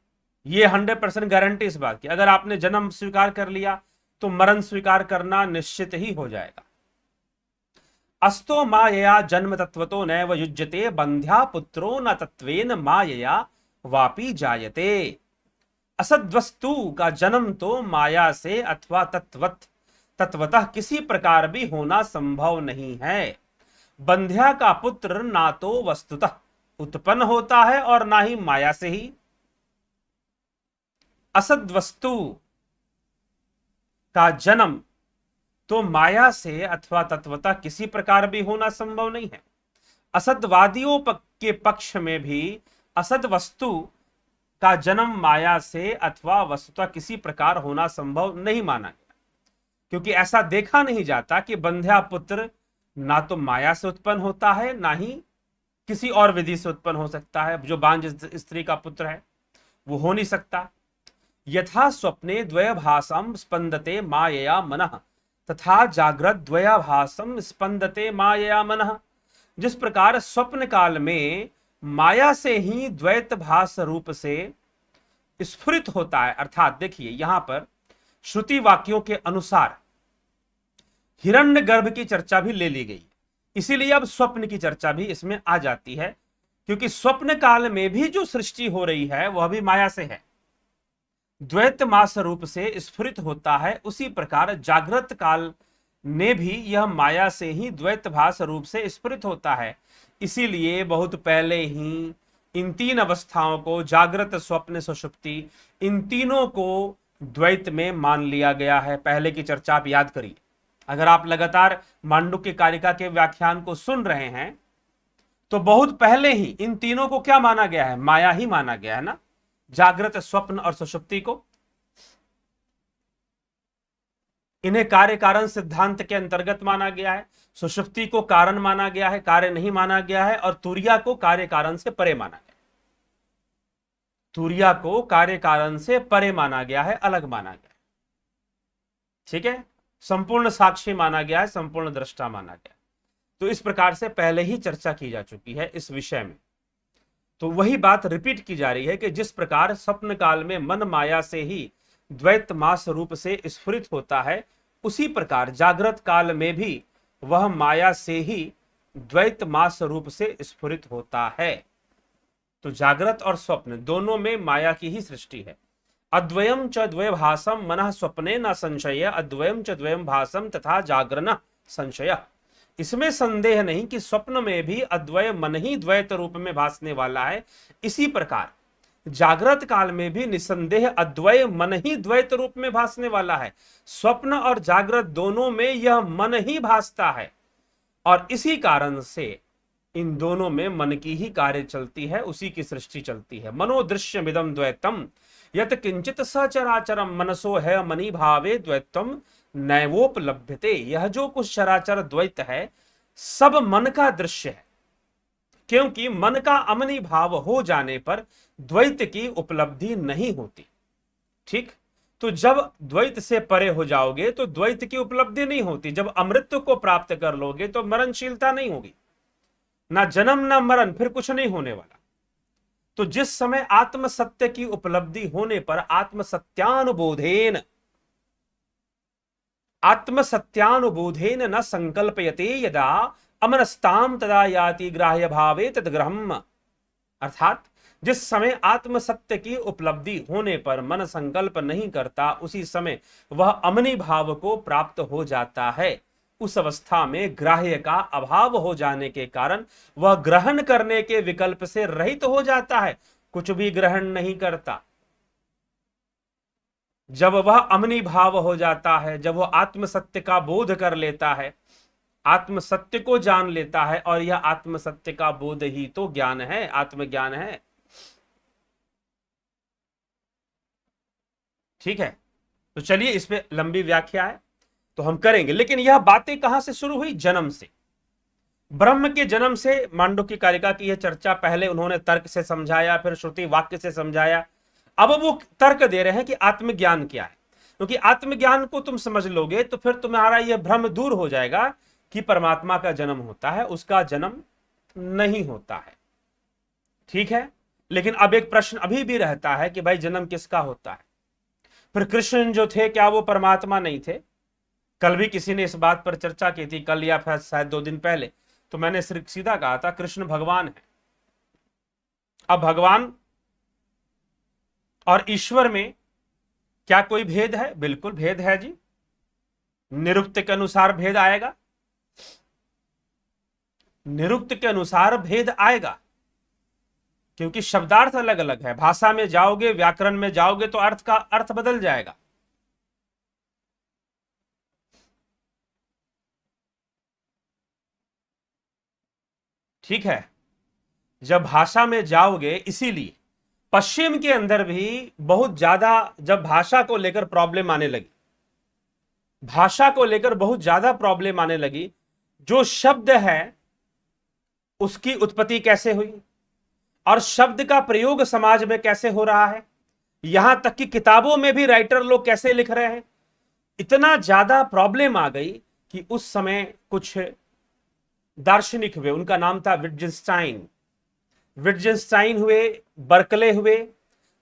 ये 100% गारंटी इस बात की। अगर आपने जन्म स्वीकार कर लिया तो मरण स्वीकार करना निश्चित ही हो जाएगा। अस्तो मायया जन्म तत्वतो नैव युज्यते बंध्या पुत्रो न तत्वेन मायया वापि जायते। असद्वस्तु का जन्म तो माया से अथवा तत्वतः किसी प्रकार भी होना संभव नहीं है। बंध्या का पुत्र ना तो वस्तुतः उत्पन्न होता है और ना ही माया से ही। असद्वस्तु का जन्म तो माया से अथवा तत्वता किसी प्रकार भी होना संभव नहीं है। असतवादियों के पक्ष में भी असत वस्तु का जन्म माया से अथवा वस्तुतः किसी प्रकार होना संभव नहीं माना गया, क्योंकि ऐसा देखा नहीं जाता कि बंध्या पुत्र ना तो माया से उत्पन्न होता है, ना ही किसी और विधि से उत्पन्न हो सकता है। जो बांझ स्त्री का पुत्र है वो हो नहीं सकता। यथा स्वप्ने द्वयभासम स्पंदते मायया मनः तथा जागृत द्वयभासम स्पंदते मायया मनः। जिस प्रकार स्वप्न काल में माया से ही द्वैत भास रूप से स्फुरित होता है, अर्थात देखिए यहां पर श्रुति वाक्यों के अनुसार हिरण्यगर्भ की चर्चा भी ले ली गई, इसीलिए अब स्वप्न की चर्चा भी इसमें आ जाती है, क्योंकि स्वप्न काल में भी जो सृष्टि हो रही है वह भी माया से है, द्वैत मास रूप से स्फुरित होता है। उसी प्रकार जागृत काल में भी यह माया से ही द्वैत भास रूप से स्फुरित होता है। इसीलिए बहुत पहले ही इन तीन अवस्थाओं को, जागृत स्वप्न सुषुप्ति, इन तीनों को द्वैत में मान लिया गया है। पहले की चर्चा आप याद करिए, अगर आप लगातार मांडुक्य कारिका के व्याख्यान को सुन रहे हैं तो बहुत पहले ही इन तीनों को क्या माना गया है? माया ही माना गया है ना, जागृत स्वप्न और सुषुप्ति को। इन्हें कार्य कारण सिद्धांत के अंतर्गत माना गया है। सुषुप्ति को कारण माना गया है, कार्य नहीं माना गया है, और तुरिया को कार्य कारण से परे माना गया। तुरिया को कार्य कारण से परे माना गया है, अलग माना गया है, ठीक है। संपूर्ण साक्षी माना गया है, संपूर्ण दृष्टा माना गया। तो इस प्रकार से पहले ही चर्चा की जा चुकी है इस विषय में। तो वही बात रिपीट की जा रही है कि जिस प्रकार स्वप्न काल में मन माया से ही द्वैत मास रूप से स्फुरित होता है, उसी प्रकार जागृत काल में भी वह माया से ही द्वैत मास रूप से स्फुरित होता है। तो जागृत और स्वप्न दोनों में माया की ही सृष्टि है। अद्वयम च द्वयभासम मनः स्वप्ने न संशय, अद्वयम च द्वयम भासम तथा जागरण संशय। इसमें संदेह नहीं कि स्वप्न में भी अद्वय मन ही द्वैत रूप में भासने वाला है। इसी प्रकार जागृत काल में भी निसंदेह अद्वय मन ही द्वैत रूप में भासने वाला है। स्वप्न और जागृत दोनों में यह मन ही भासता है, और इसी कारण से इन दोनों में मन की ही कार्य चलती है, उसी की सृष्टि चलती है। मनोदृश्यमिदं द्वैतम यत किंचित सचराचरम मनसो है मनी भावे द्वैतम नैवोपलभ्यते। यह जो कुछ चराचर द्वैत है सब मन का दृश्य है, क्योंकि मन का अमनी भाव हो जाने पर द्वैत की उपलब्धि नहीं होती। ठीक, तो जब द्वैत से परे हो जाओगे तो द्वैत की उपलब्धि नहीं होती। जब अमृत को प्राप्त कर लोगे तो मरणशीलता नहीं होगी, ना जन्म ना मरण, फिर कुछ नहीं होने वाला। तो जिस समय आत्म सत्य की उपलब्धि होने पर आत्म सत्यानुबोधेन न संकल्पयते यदा अमनस्ताम तदा याति ग्राह्य भावे तद्ग्रहम। अर्थात जिस समय आत्म सत्य की उपलब्धि होने पर मन संकल्प नहीं करता, उसी समय वह अमनी भाव को प्राप्त हो जाता है। उस अवस्था में ग्राह्य का अभाव हो जाने के कारण वह ग्रहण करने के विकल्प से रहित हो जाता है, कुछ भी ग्रहण नहीं करता। जब वह अमनी भाव हो जाता है, जब वह आत्म सत्य का बोध कर लेता है, आत्म सत्य को जान लेता है, और यह आत्म सत्य का बोध ही तो ज्ञान है, आत्मज्ञान है। ठीक है, तो चलिए इस पे लंबी व्याख्या है तो हम करेंगे, लेकिन यह बातें कहां से शुरू हुई? जन्म से। ब्रह्म के जन्म से मांडुक्य कारिका की यह चर्चा पहले उन्होंने तर्क से समझाया, फिर श्रुति वाक्य से समझाया। अब वो तर्क दे रहे हैं कि आत्मज्ञान क्या है, क्योंकि आत्मज्ञान को तुम समझ लोगे तो फिर तुम्हारा यह भ्रम दूर हो जाएगा कि परमात्मा का जन्म होता है, उसका जन्म नहीं होता है। ठीक है, लेकिन अब एक प्रश्न अभी भी रहता है कि भाई जन्म किसका होता है? फिर कृष्ण जो थे क्या वो परमात्मा नहीं थे? कल भी किसी ने इस बात पर चर्चा की थी, कल या फिर शायद 2 दिन पहले, तो मैंने सीधा कहा था कृष्ण भगवान है। अब भगवान और ईश्वर में क्या कोई भेद है? बिल्कुल भेद है जी। निरुक्त के अनुसार भेद आएगा, निरुक्त के अनुसार भेद आएगा, क्योंकि शब्दार्थ अलग अलग है। भाषा में जाओगे, व्याकरण में जाओगे तो अर्थ का अर्थ बदल जाएगा। ठीक है, जब भाषा में जाओगे, इसीलिए पश्चिम के अंदर भी बहुत ज्यादा जब भाषा को लेकर प्रॉब्लम आने लगी, भाषा को लेकर बहुत ज्यादा प्रॉब्लम आने लगी, जो शब्द है उसकी उत्पत्ति कैसे हुई और शब्द का प्रयोग समाज में कैसे हो रहा है, यहां तक कि किताबों में भी राइटर लोग कैसे लिख रहे हैं, इतना ज्यादा प्रॉब्लम आ गई कि उस समय कुछ दार्शनिक हुए, उनका नाम था विटजेंस्टाइन। विटजेंस्टाइन हुए, बर्कले हुए,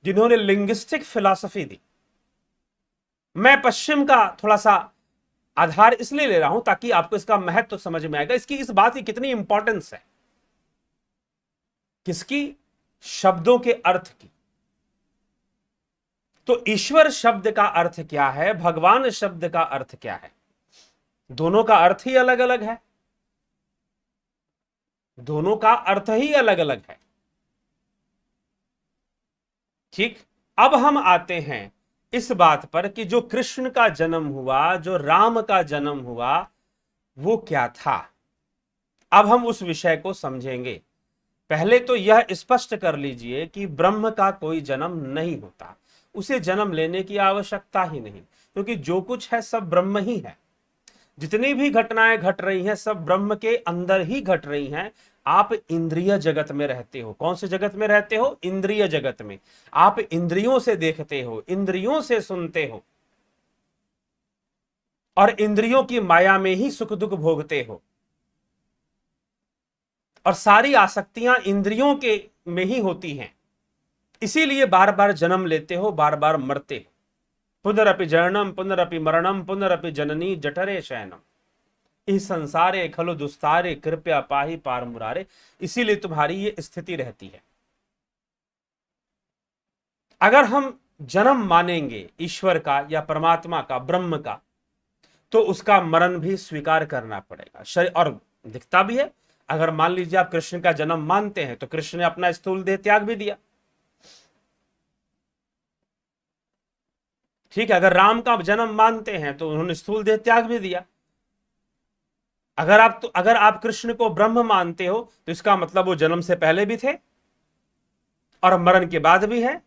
जिन्होंने लिंग्विस्टिक फिलॉसफी दी। मैं पश्चिम का थोड़ा सा आधार इसलिए ले रहा हूं ताकि आपको इसका महत्व तो समझ में आएगा, इसकी इस बात की कितनी इंपॉर्टेंस है, किसकी, शब्दों के अर्थ की। तो ईश्वर शब्द का अर्थ क्या है, भगवान शब्द का अर्थ क्या है, दोनों का अर्थ ही अलग अलग है, दोनों का अर्थ ही अलग अलग है। ठीक, अब हम आते हैं इस बात पर कि जो कृष्ण का जन्म हुआ, जो राम का जन्म हुआ, वो क्या था। अब हम उस विषय को समझेंगे। पहले तो यह स्पष्ट कर लीजिए कि ब्रह्म का कोई जन्म नहीं होता, उसे जन्म लेने की आवश्यकता ही नहीं, क्योंकि जो कुछ है सब ब्रह्म ही है। जितनी भी घटनाएं घट रही हैं सब ब्रह्म के अंदर ही घट रही हैं। आप इंद्रिय जगत में रहते हो। कौन से जगत में रहते हो? इंद्रिय जगत में। आप इंद्रियों से देखते हो, इंद्रियों से सुनते हो और इंद्रियों की माया में ही सुख दुख भोगते हो, और सारी आसक्तियां इंद्रियों के में ही होती हैं। इसीलिए बार बार जन्म लेते हो, बार बार मरते हो। पुनरपि जननम पुनरपि मरणम पुनरपि जननी जठरे शयनम, इस संसारे खलु दुस्तारे कृपया पाहि पार मुरारे। इसीलिए तुम्हारी ये स्थिति रहती है। अगर हम जन्म मानेंगे ईश्वर का या परमात्मा का, ब्रह्म का, तो उसका मरण भी स्वीकार करना पड़ेगा। शरीर और दिखता भी है। अगर मान लीजिए आप कृष्ण का जन्म मानते हैं तो कृष्ण ने अपना स्थूल देह त्याग भी दिया। ठीक है, अगर राम का जन्म मानते हैं तो उन्होंने स्थूल देह त्याग भी दिया। अगर आप कृष्ण को ब्रह्म मानते हो तो इसका मतलब वो जन्म से पहले भी थे और मरण के बाद भी है।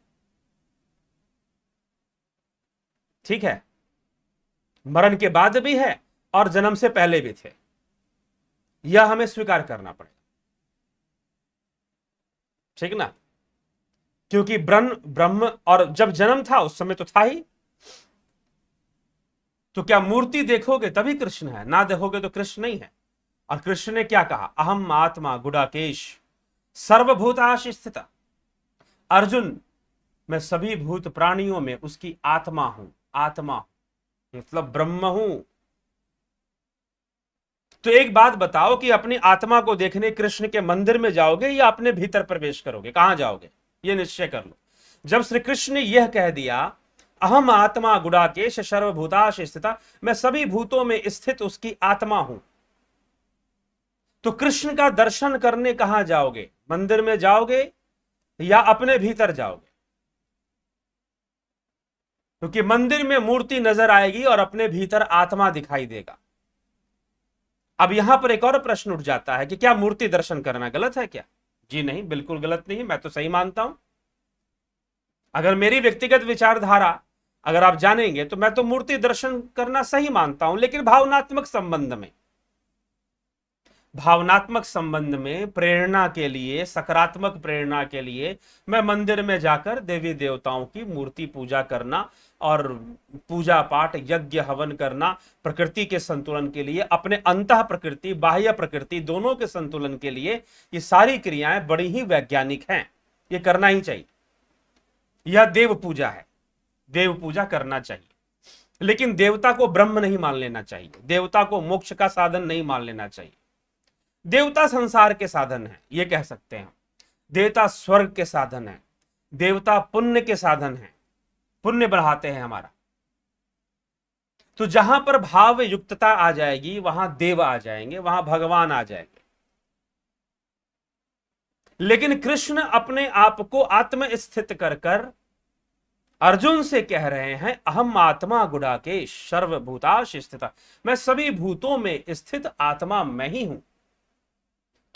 ठीक है, मरण के बाद भी है और जन्म से पहले भी थे, यह हमें स्वीकार करना पड़ेगा। ठीक ना, क्योंकि ब्रह्म और जब जन्म था उस समय तो था ही। तो क्या मूर्ति देखोगे तभी कृष्ण है, ना देखोगे तो कृष्ण नहीं है। और कृष्ण ने क्या कहा? अहम आत्मा गुडाकेश सर्वभूताश स्थित। अर्जुन, मैं सभी भूत प्राणियों में उसकी आत्मा हूं। आत्मा मतलब ब्रह्म हूं। तो एक बात बताओ कि अपनी आत्मा को देखने कृष्ण के मंदिर में जाओगे या अपने भीतर प्रवेश करोगे? कहां जाओगे ये निश्चय कर लो। जब श्री कृष्ण ने यह कह दिया अहम आत्मा गुडाकेश सर्वभूताश स्थिता, मैं सभी भूतों में स्थित उसकी आत्मा हूं, तो कृष्ण का दर्शन करने कहां जाओगे? मंदिर में जाओगे या अपने भीतर जाओगे? क्योंकि मंदिर में मूर्ति नजर आएगी और अपने भीतर आत्मा दिखाई देगा। अब यहां पर एक और प्रश्न उठ जाता है कि क्या मूर्ति दर्शन करना गलत है क्या? जी नहीं, बिल्कुल गलत नहीं, मैं तो सही मानता हूं। अगर मेरी व्यक्तिगत विचारधारा अगर आप जानेंगे तो मैं तो मूर्ति दर्शन करना सही मानता हूं, लेकिन भावनात्मक संबंध में, भावनात्मक संबंध में प्रेरणा के लिए, सकारात्मक प्रेरणा के लिए मैं मंदिर में जाकर देवी देवताओं की मूर्ति पूजा करना और पूजा पाठ यज्ञ हवन करना, प्रकृति के संतुलन के लिए, अपने अंतः प्रकृति बाह्य प्रकृति दोनों के संतुलन के लिए, ये सारी क्रियाएं बड़ी ही वैज्ञानिक हैं, ये करना ही चाहिए। यह देव पूजा है, देव पूजा करना चाहिए। लेकिन देवता को ब्रह्म नहीं मान लेना चाहिए, देवता को मोक्ष का साधन नहीं मान लेना चाहिए। देवता संसार के साधन है, ये कह सकते हैं। देवता स्वर्ग के साधन है, देवता पुण्य के साधन है, पुण्य बढ़ाते हैं हमारा। तो जहां पर भाव युक्तता आ जाएगी वहां देव आ जाएंगे, वहां भगवान आ जाएंगे। लेकिन कृष्ण अपने आप को आत्म स्थित कर अर्जुन से कह रहे हैं अहम आत्मा गुडाकेश सर्वभूताश स्थिता, मैं सभी भूतों में स्थित आत्मा मैं ही हूं।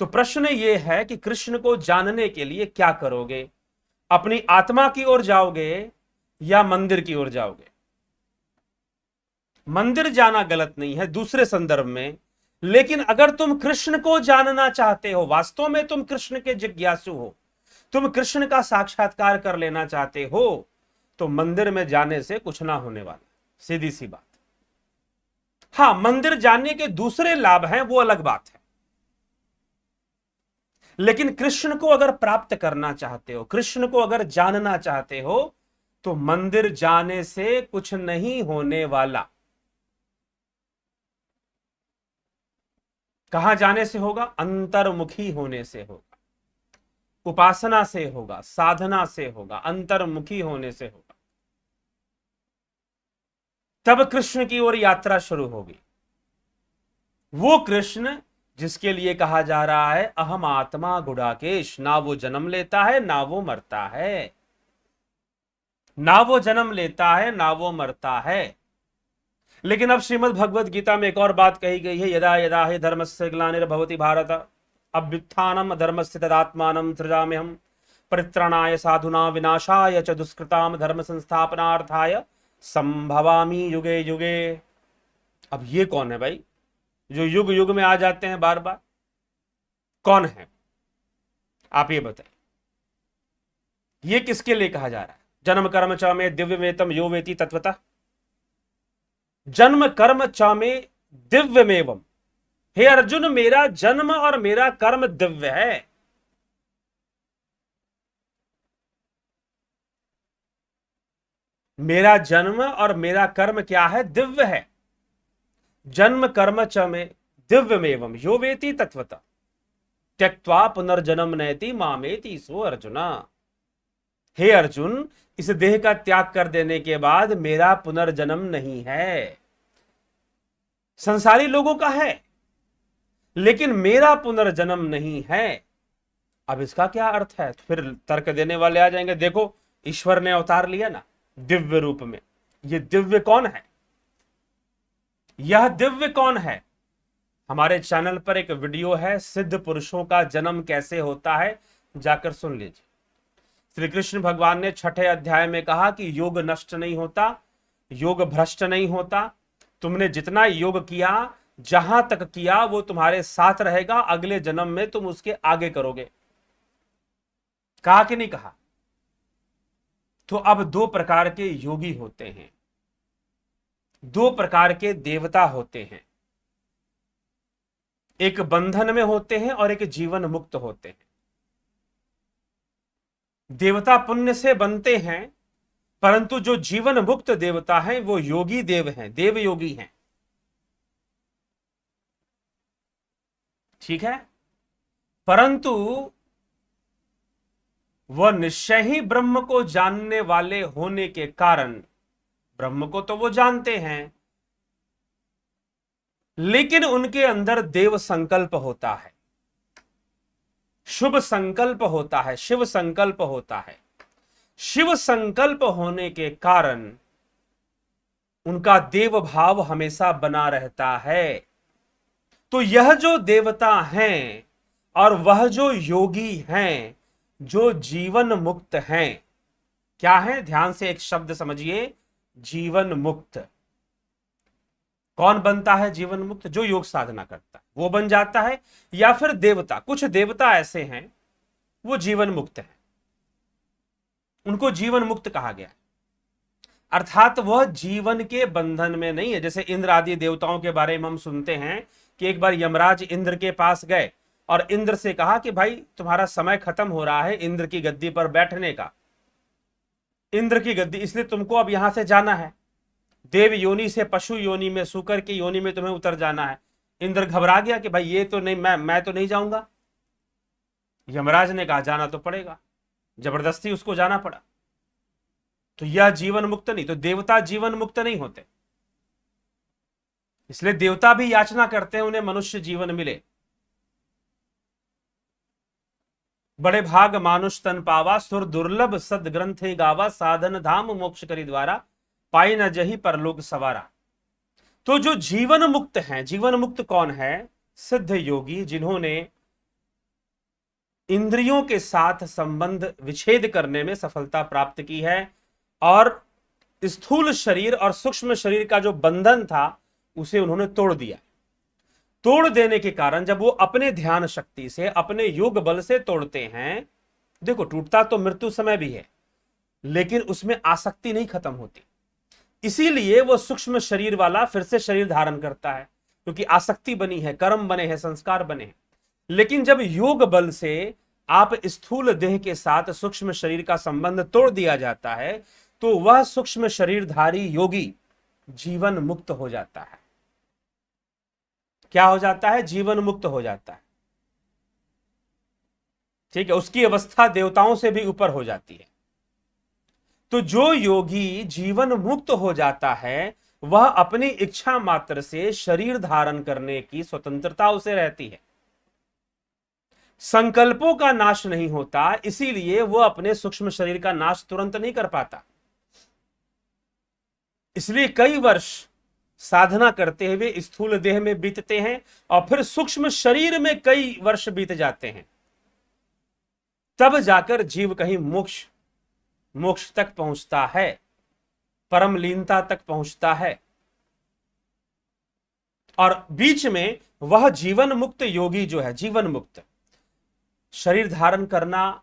तो प्रश्न ये है कि कृष्ण को जानने के लिए क्या करोगे? अपनी आत्मा की ओर जाओगे या मंदिर की ओर जाओगे? मंदिर जाना गलत नहीं है दूसरे संदर्भ में, लेकिन अगर तुम कृष्ण को जानना चाहते हो, वास्तव में तुम कृष्ण के जिज्ञासु हो, तुम कृष्ण का साक्षात्कार कर लेना चाहते हो, तो मंदिर में जाने से कुछ ना होने वाला, सीधी सी बात। हां, मंदिर जाने के दूसरे लाभ हैं, वो अलग बात है। लेकिन कृष्ण को अगर प्राप्त करना चाहते हो, कृष्ण को अगर जानना चाहते हो, तो मंदिर जाने से कुछ नहीं होने वाला। कहां जाने से होगा? अंतर्मुखी होने से होगा, उपासना से होगा, साधना से होगा, अंतर्मुखी होने से होगा। तब कृष्ण की ओर यात्रा शुरू होगी। वो कृष्ण जिसके लिए कहा जा रहा है अहम आत्मा गुडाकेश, ना वो जन्म लेता है ना वो मरता है, ना वो जन्म लेता है ना वो मरता है। लेकिन अब श्रीमद् भगवद गीता में एक और बात कही गई है, यदा यदा हि धर्मस्य ग्लानिर्भवति भारत अभ्युत्थानम धर्मस्य तदात्मानं सृजाम्यहम् परित्राणाय साधुना विनाशाय च दुष्कृताम धर्म संस्थापनार्थाय संभवामि युगे युगे। अब ये कौन है भाई जो युग युग में आ जाते हैं बार बार? कौन है आप ये बताइए? ये किसके लिए कहा जा रहा है? जन्म कर्म च में दिव्य वेतम यो वेति तत्वतः, जन्म कर्म च में दिव्यमेवम। हे अर्जुन, मेरा जन्म और मेरा कर्म दिव्य है। मेरा जन्म और मेरा कर्म क्या है? दिव्य है। जन्म कर्म च में दिव्यमेवम यो वेति तत्वतः त्यक्त्वा पुनर्जन्म नयति मामेति सो अर्जुना। हे अर्जुन, इस देह का त्याग कर देने के बाद मेरा पुनर्जन्म नहीं है। संसारी लोगों का है, लेकिन मेरा पुनर्जन्म नहीं है। अब इसका क्या अर्थ है? फिर तर्क देने वाले आ जाएंगे, देखो ईश्वर ने अवतार लिया ना दिव्य रूप में। ये दिव्य कौन है? यह दिव्य कौन है? हमारे चैनल पर एक वीडियो है, सिद्ध पुरुषों का जन्म कैसे होता है, जाकर सुन लीजिए। श्री कृष्ण भगवान ने 6ठे अध्याय में कहा कि योग नष्ट नहीं होता, योग भ्रष्ट नहीं होता। तुमने जितना योग किया, जहां तक किया, वो तुम्हारे साथ रहेगा, अगले जन्म में तुम उसके आगे करोगे। कहा कि नहीं कहा? तो अब दो प्रकार के योगी होते हैं, दो प्रकार के देवता होते हैं। एक बंधन में होते हैं और एक जीवन मुक्त होते हैं। देवता पुण्य से बनते हैं, परंतु जो जीवन मुक्त देवता हैं वो योगी देव हैं, देव योगी हैं। ठीक है? परंतु वह निश्चय ही ब्रह्म को जानने वाले होने के कारण, ब्रह्म को तो वो जानते हैं, लेकिन उनके अंदर देव संकल्प होता है, शुभ संकल्प होता है, शिव संकल्प होता है। शिव संकल्प होने के कारण उनका देव भाव हमेशा बना रहता है। तो यह जो देवता हैं और वह जो योगी हैं, जो जीवन मुक्त हैं, क्या है? ध्यान से एक शब्द समझिए, जीवन मुक्त। कौन बनता है जीवन मुक्त? जो योग साधना करता है वो बन जाता है, या फिर देवता। कुछ देवता ऐसे हैं वो जीवन मुक्त है, उनको जीवन मुक्त कहा गया, अर्थात वह जीवन के बंधन में नहीं है। जैसे इंद्र आदि देवताओं के बारे में हम सुनते हैं कि एक बार यमराज इंद्र के पास गए और इंद्र से कहा कि भाई तुम्हारा समय खत्म हो रहा है इंद्र की गद्दी पर बैठने का, इंद्र की गद्दी, इसलिए तुमको अब यहां से जाना है। देव योनि से पशु योनि में, सूकर की योनि में तुम्हें उतर जाना है। इंद्र घबरा गया कि भाई ये तो नहीं, मैं तो नहीं जाऊंगा। यमराज ने कहा जाना तो पड़ेगा, जबरदस्ती उसको जाना पड़ा। तो यह जीवन मुक्त नहीं, तो देवता जीवन मुक्त नहीं होते, इसलिए देवता भी याचना करते हैं उन्हें मनुष्य जीवन मिले। बड़े भाग मानुष तन पावा, सुर दुर्लभ सद ग्रंथे गावा, साधन धाम मोक्ष करी द्वारा, पाई न जही परलोक सवारा। तो जो जीवन मुक्त हैं, जीवन मुक्त कौन है? सिद्ध योगी, जिन्होंने इंद्रियों के साथ संबंध विच्छेद करने में सफलता प्राप्त की है और स्थूल शरीर और सूक्ष्म शरीर का जो बंधन था उसे उन्होंने तोड़ दिया। तोड़ देने के कारण जब वो अपने ध्यान शक्ति से, अपने योग बल से तोड़ते हैं, देखो टूटता तो मृत्यु समय भी है लेकिन उसमें आसक्ति नहीं खत्म होती, इसीलिए वो सूक्ष्म शरीर वाला फिर से शरीर धारण करता है क्योंकि आसक्ति बनी है, कर्म बने हैं, संस्कार बने हैं। लेकिन जब योग बल से आप स्थूल देह के साथ सूक्ष्म शरीर का संबंध तोड़ दिया जाता है तो वह सूक्ष्म शरीरधारी योगी जीवन मुक्त हो जाता है। क्या हो जाता है? जीवन मुक्त हो जाता है। ठीक है, उसकी अवस्था देवताओं से भी ऊपर हो जाती है। तो जो योगी जीवन मुक्त हो जाता है वह अपनी इच्छा मात्र से शरीर धारण करने की स्वतंत्रता उसे रहती है। संकल्पों का नाश नहीं होता, इसीलिए वह अपने सूक्ष्म शरीर का नाश तुरंत नहीं कर पाता। इसलिए कई वर्ष साधना करते हुए स्थूल देह में बीतते हैं और फिर सूक्ष्म शरीर में कई वर्ष बीत जाते हैं, तब जाकर जीव कहीं मोक्ष तक पहुंचता है, परम लीनता तक पहुंचता है। और बीच में वह जीवन मुक्त योगी जो है, जीवन मुक्त, शरीर धारण करना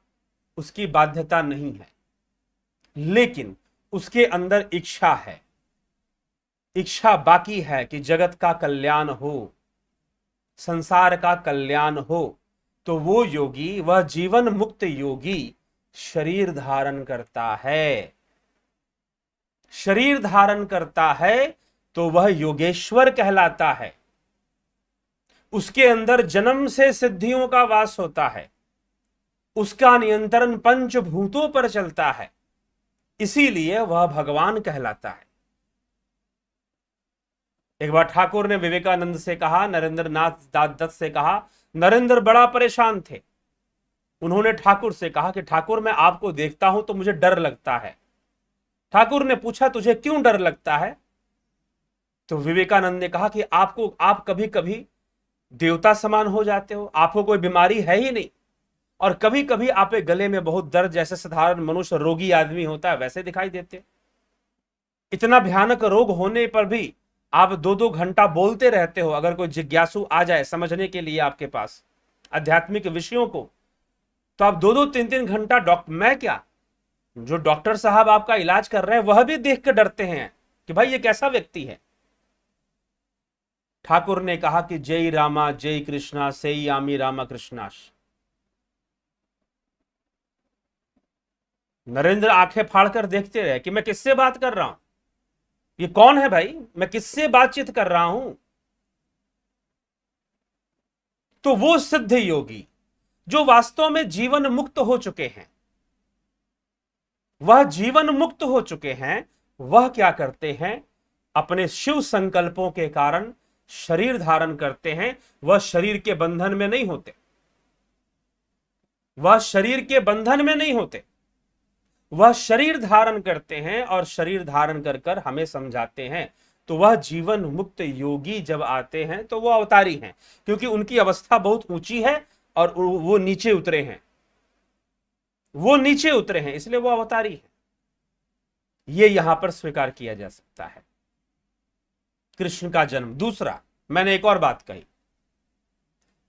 उसकी बाध्यता नहीं है, लेकिन उसके अंदर इच्छा है, इच्छा बाकी है कि जगत का कल्याण हो, संसार का कल्याण हो। तो वो योगी, वह जीवन मुक्त योगी शरीर धारण करता है। शरीर धारण करता है तो वह योगेश्वर कहलाता है। उसके अंदर जन्म से सिद्धियों का वास होता है, उसका नियंत्रण पंचभूतों पर चलता है, इसीलिए वह भगवान कहलाता है। एक बार ठाकुर ने विवेकानंद से कहा, नरेंद्र नाथ दत्त से कहा, नरेंद्र बड़ा परेशान थे। उन्होंने ठाकुर से कहा कि ठाकुर मैं आपको देखता हूं तो मुझे डर लगता है। ठाकुर ने पूछा तुझे क्यों डर लगता है? तो विवेकानंद ने कहा कि आप कभी कभी देवता समान हो जाते हो, आपको कोई बीमारी है ही नहीं, और कभी कभी आप गले में बहुत दर्द, जैसे साधारण मनुष्य रोगी आदमी होता है वैसे दिखाई देते। इतना भयानक रोग होने पर भी आप 2-2 घंटा बोलते रहते हो। अगर कोई जिज्ञासु आ जाए समझने के लिए आपके पास आध्यात्मिक विषयों को, तो आप 2-2 3-3 घंटा मैं क्या, जो डॉक्टर साहब आपका इलाज कर रहे हैं वह भी देख कर डरते हैं कि भाई ये कैसा व्यक्ति है। ठाकुर ने कहा कि जय रामा जय कृष्णा सेई आमी रामा कृष्णाश। नरेंद्र आंखें फाड़कर देखते रहे कि मैं किससे बात कर रहा हूं, ये कौन है भाई, मैं किससे बातचीत कर रहा हूं। तो वो सिद्ध योगी जो वास्तव में जीवन मुक्त हो चुके हैं, वह जीवन मुक्त हो चुके हैं, वह क्या करते हैं, अपने शिव संकल्पों के कारण शरीर धारण करते हैं। वह शरीर के बंधन में नहीं होते, वह शरीर के बंधन में नहीं होते, वह शरीर धारण करते हैं और शरीर धारण कर कर हमें समझाते हैं। तो वह जीवन मुक्त योगी जब आते हैं तो वो अवतारी हैं, क्योंकि उनकी अवस्था बहुत ऊंची है और वो नीचे उतरे हैं, वो नीचे उतरे हैं, इसलिए वो अवतारी है। ये यहां पर स्वीकार किया जा सकता है। कृष्ण का जन्म। दूसरा, मैंने एक और बात कही,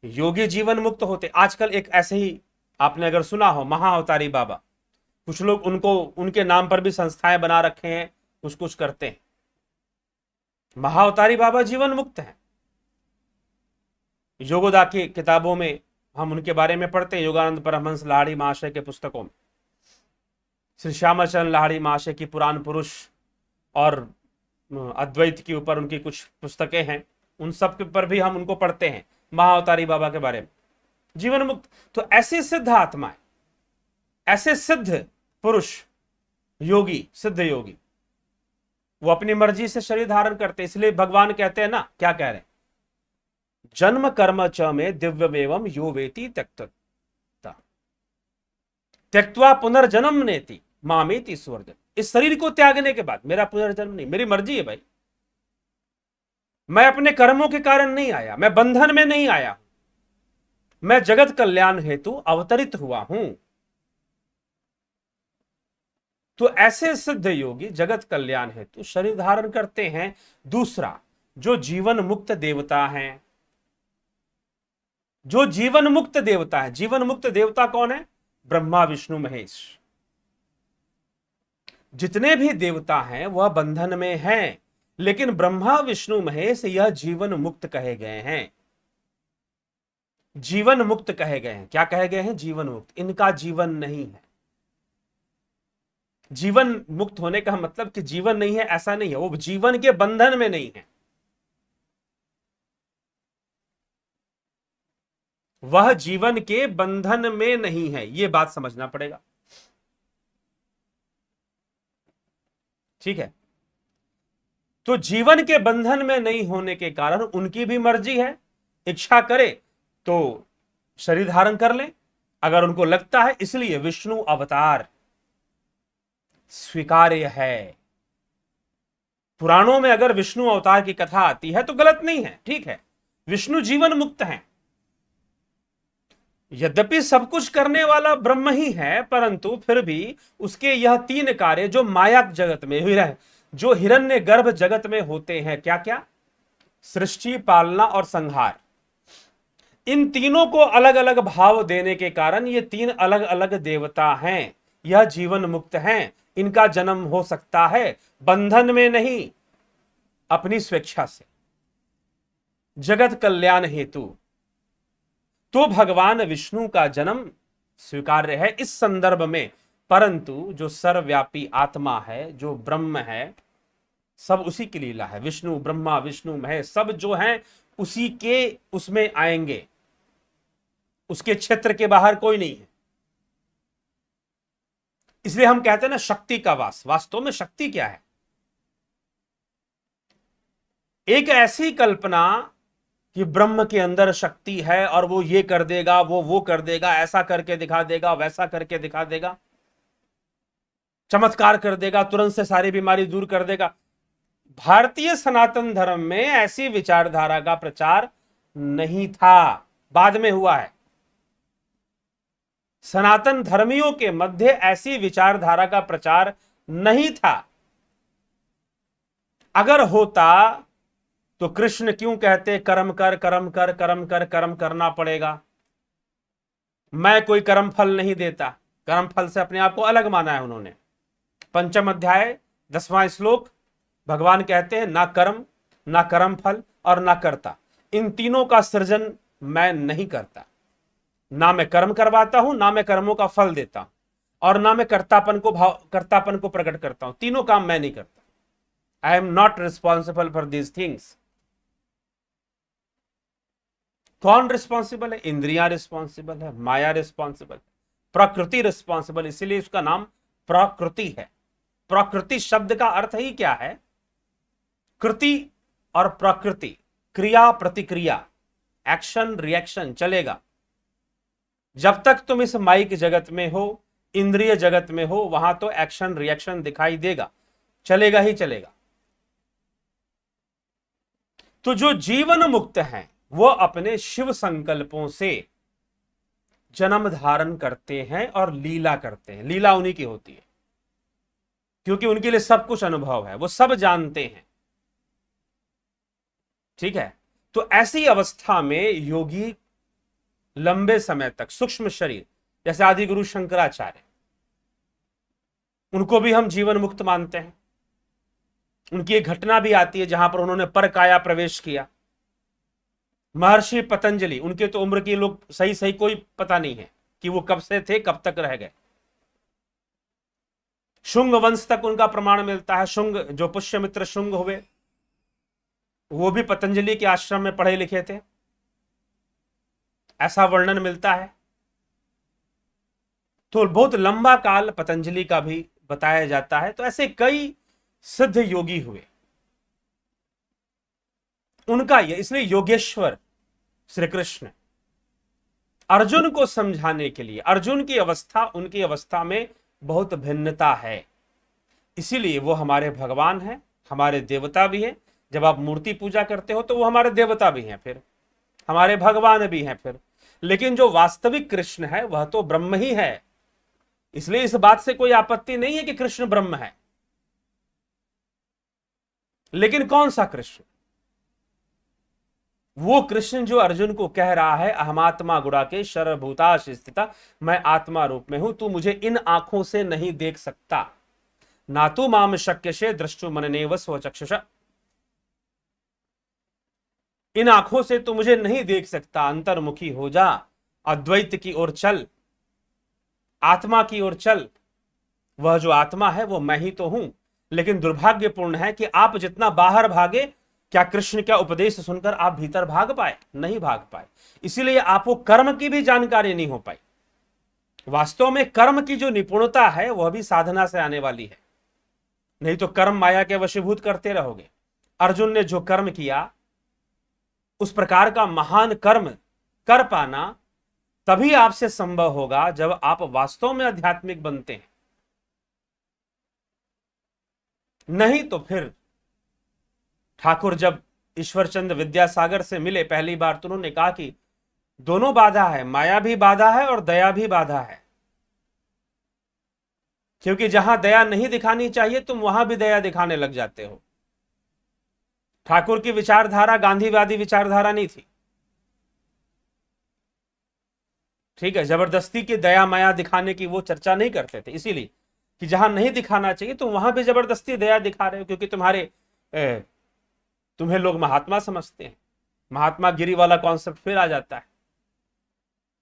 योगी जीवन मुक्त होते। आजकल एक ऐसे ही आपने अगर सुना हो, महाअवतारी बाबा, कुछ लोग उनके नाम पर भी संस्थाएं बना रखे हैं, कुछ कुछ करते हैं। महाअवतारी बाबा जीवन मुक्त हैं। योगोदा की किताबों में हम उनके बारे में पढ़ते हैं, योगानंद परमहंस लाहिड़ी महाशय के पुस्तकों में, श्री श्यामाचरण लाहिड़ी महाशय की पुराण पुरुष और अद्वैत के ऊपर उनकी कुछ पुस्तकें हैं, उन सब के ऊपर भी हम उनको पढ़ते हैं, महाअवतारी बाबा के बारे में, जीवन मुक्त। तो ऐसे सिद्ध आत्माएं, ऐसे सिद्ध पुरुष, योगी, सिद्ध योगी, वो अपनी मर्जी से शरीर धारण करते। इसलिए भगवान कहते हैं ना, क्या कह रहे हैं, जन्म कर्म च में दिव्यमेवं यो वेति त्यक्त्वा त्यक्त्वा पुनर्जन्म नेति मामेति स्वर्ग। इस शरीर को त्यागने के बाद मेरा पुनर्जन्म नहीं, मेरी मर्जी है भाई, मैं अपने कर्मों के कारण नहीं आया, मैं बंधन में नहीं आया, मैं जगत कल्याण हेतु अवतरित हुआ हूं। तो ऐसे सिद्ध योगी जगत कल्याण हेतु शरीर धारण करते हैं। दूसरा, जो जीवन मुक्त देवता हैं, जो जीवन मुक्त देवता है, जीवन मुक्त देवता कौन है? ब्रह्मा विष्णु महेश। जितने भी देवता हैं वह बंधन में हैं, लेकिन ब्रह्मा विष्णु महेश यह जीवन मुक्त कहे गए हैं। जीवन मुक्त कहे गए हैं। क्या कहे गए हैं? जीवन मुक्त। इनका जीवन नहीं है। जीवन मुक्त होने का मतलब कि जीवन नहीं है ऐसा नहीं है, वो जीवन के बंधन में नहीं है। वह जीवन के बंधन में नहीं है, यह बात समझना पड़ेगा। ठीक है, तो जीवन के बंधन में नहीं होने के कारण उनकी भी मर्जी है, इच्छा करे तो शरीर धारण कर ले, अगर उनको लगता है। इसलिए विष्णु अवतार स्वीकार्य है। पुराणों में अगर विष्णु अवतार की कथा आती है तो गलत नहीं है, ठीक है, विष्णु जीवन मुक्त हैं। यद्यपि सब कुछ करने वाला ब्रह्म ही है, परंतु फिर भी उसके यह तीन कार्य जो माया जगत में हुए रहे, जो हिरण्य गर्भ जगत में होते हैं, क्या क्या? सृष्टि, पालना और संहार। इन तीनों को अलग अलग भाव देने के कारण ये तीन अलग अलग देवता हैं। यह जीवन मुक्त हैं, इनका जन्म हो सकता है, बंधन में नहीं, अपनी स्वेच्छा से, जगत कल्याण हेतु। तो भगवान विष्णु का जन्म स्वीकार्य है इस संदर्भ में। परंतु जो सर्वव्यापी आत्मा है, जो ब्रह्म है, सब उसी की लीला है। विष्णु, ब्रह्मा विष्णु महेश सब जो हैं उसी के उसमें आएंगे, उसके क्षेत्र के बाहर कोई नहीं है। इसलिए हम कहते हैं ना शक्ति का वास। वास्तव में शक्ति क्या है? एक ऐसी कल्पना कि ब्रह्म के अंदर शक्ति है और वो ये कर देगा, वो कर देगा, ऐसा करके दिखा देगा, वैसा करके दिखा देगा, चमत्कार कर देगा, तुरंत से सारी बीमारी दूर कर देगा। भारतीय सनातन धर्म में ऐसी विचारधारा का प्रचार नहीं था, बाद में हुआ है। सनातन धर्मियों के मध्य ऐसी विचारधारा का प्रचार नहीं था। अगर होता तो कृष्ण क्यों कहते कर्म कर, कर्म कर, कर्म कर, कर्म करना पड़ेगा, मैं कोई कर्म फल नहीं देता। कर्म फल से अपने आप को अलग माना है उन्होंने। पंचम अध्याय 10वां श्लोक भगवान कहते हैं ना कर्म, ना कर्म फल और ना कर्ता, इन तीनों का सृजन मैं नहीं करता। ना मैं कर्म करवाता हूं, ना मैं कर्मों का फल देता हूं, और ना मैं कर्तापन को प्रकट करता हूं। तीनों काम मैं नहीं करता। I am not responsible for these things. कौन रिस्पॉन्सिबल है? इंद्रियां रिस्पॉन्सिबल है, माया रिस्पॉन्सिबल, प्रकृति रिस्पॉन्सिबल। इसीलिए उसका नाम प्रकृति है। प्रकृति शब्द का अर्थ ही क्या है? कृति और प्रकृति, क्रिया प्रतिक्रिया, एक्शन रिएक्शन चलेगा। जब तक तुम इस माइक जगत में हो, इंद्रिय जगत में हो, वहां तो एक्शन रिएक्शन दिखाई देगा, चलेगा ही चलेगा। तो जो जीवन मुक्त हैं वो अपने शिव संकल्पों से जन्म धारण करते हैं और लीला करते हैं। लीला उन्हीं की होती है, क्योंकि उनके लिए सब कुछ अनुभव है, वो सब जानते हैं। ठीक है, तो ऐसी अवस्था में योगी लंबे समय तक सूक्ष्म शरीर, जैसे आदि गुरु शंकराचार्य, उनको भी हम जीवन मुक्त मानते हैं। उनकी एक घटना भी आती है जहां पर उन्होंने पर काया प्रवेश किया। महर्षि पतंजलि, उनके तो उम्र की लोग सही सही कोई पता नहीं है कि वो कब से थे, कब तक रह गए। शुंग वंश तक उनका प्रमाण मिलता है। शुंग, जो पुष्यमित्र शुंग हुए, वो भी पतंजलि के आश्रम में पढ़े लिखे थे, ऐसा वर्णन मिलता है। तो बहुत लंबा काल पतंजलि का भी बताया जाता है। तो ऐसे कई सिद्ध योगी हुए उनका ये, इसलिए योगेश्वर श्री कृष्ण अर्जुन को समझाने के लिए, अर्जुन की अवस्था उनकी अवस्था में बहुत भिन्नता है, इसीलिए वो हमारे भगवान हैं, हमारे देवता भी हैं। जब आप मूर्ति पूजा करते हो तो वो हमारे देवता भी हैं, फिर हमारे भगवान भी हैं। फिर लेकिन जो वास्तविक कृष्ण है वह तो ब्रह्म ही है। इसलिए इस बात से कोई आपत्ति नहीं है कि कृष्ण ब्रह्म है। लेकिन कौन सा कृष्ण? वो कृष्ण जो अर्जुन को कह रहा है अहमात्मा गुड़ाके सर्वभूताश स्थिता, मैं आत्मा रूप में हूं, तू मुझे इन आंखों से नहीं देख सकता। ना तू माम शक्यसे द्रष्टु मननेव स्वचक्षुषा, इन आंखों से तू मुझे नहीं देख सकता, अंतर्मुखी हो जा, अद्वैत की ओर चल, आत्मा की ओर चल। वह जो आत्मा है वो मैं ही तो हूं। लेकिन दुर्भाग्यपूर्ण है कि आप जितना बाहर भागे, क्या कृष्ण का उपदेश सुनकर आप भीतर भाग पाए? नहीं भाग पाए। इसीलिए आपको कर्म की भी जानकारी नहीं हो पाई। वास्तव में कर्म की जो निपुणता है वह भी साधना से आने वाली है, नहीं तो कर्म माया के वशीभूत करते रहोगे। अर्जुन ने जो कर्म किया, उस प्रकार का महान कर्म कर पाना तभी आपसे संभव होगा जब आप वास्तव में आध्यात्मिक बनते हैं। नहीं तो फिर ठाकुर जब ईश्वरचंद विद्यासागर से मिले पहली बार, तो उन्होंने कहा कि दोनों बाधा है, माया भी बाधा है और दया भी बाधा है। क्योंकि जहां दया नहीं दिखानी चाहिए तुम वहां भी दया दिखाने लग जाते हो। ठाकुर की विचारधारा गांधीवादी विचारधारा नहीं थी, ठीक है। जबरदस्ती की दया माया दिखाने की वो चर्चा नहीं करते थे, इसीलिए कि जहां नहीं दिखाना चाहिए तुम वहां भी जबरदस्ती दया दिखा रहे हो, क्योंकि तुम्हें लोग महात्मा समझते हैं। महात्मा गिरी वाला कॉन्सेप्ट फिर आ जाता है।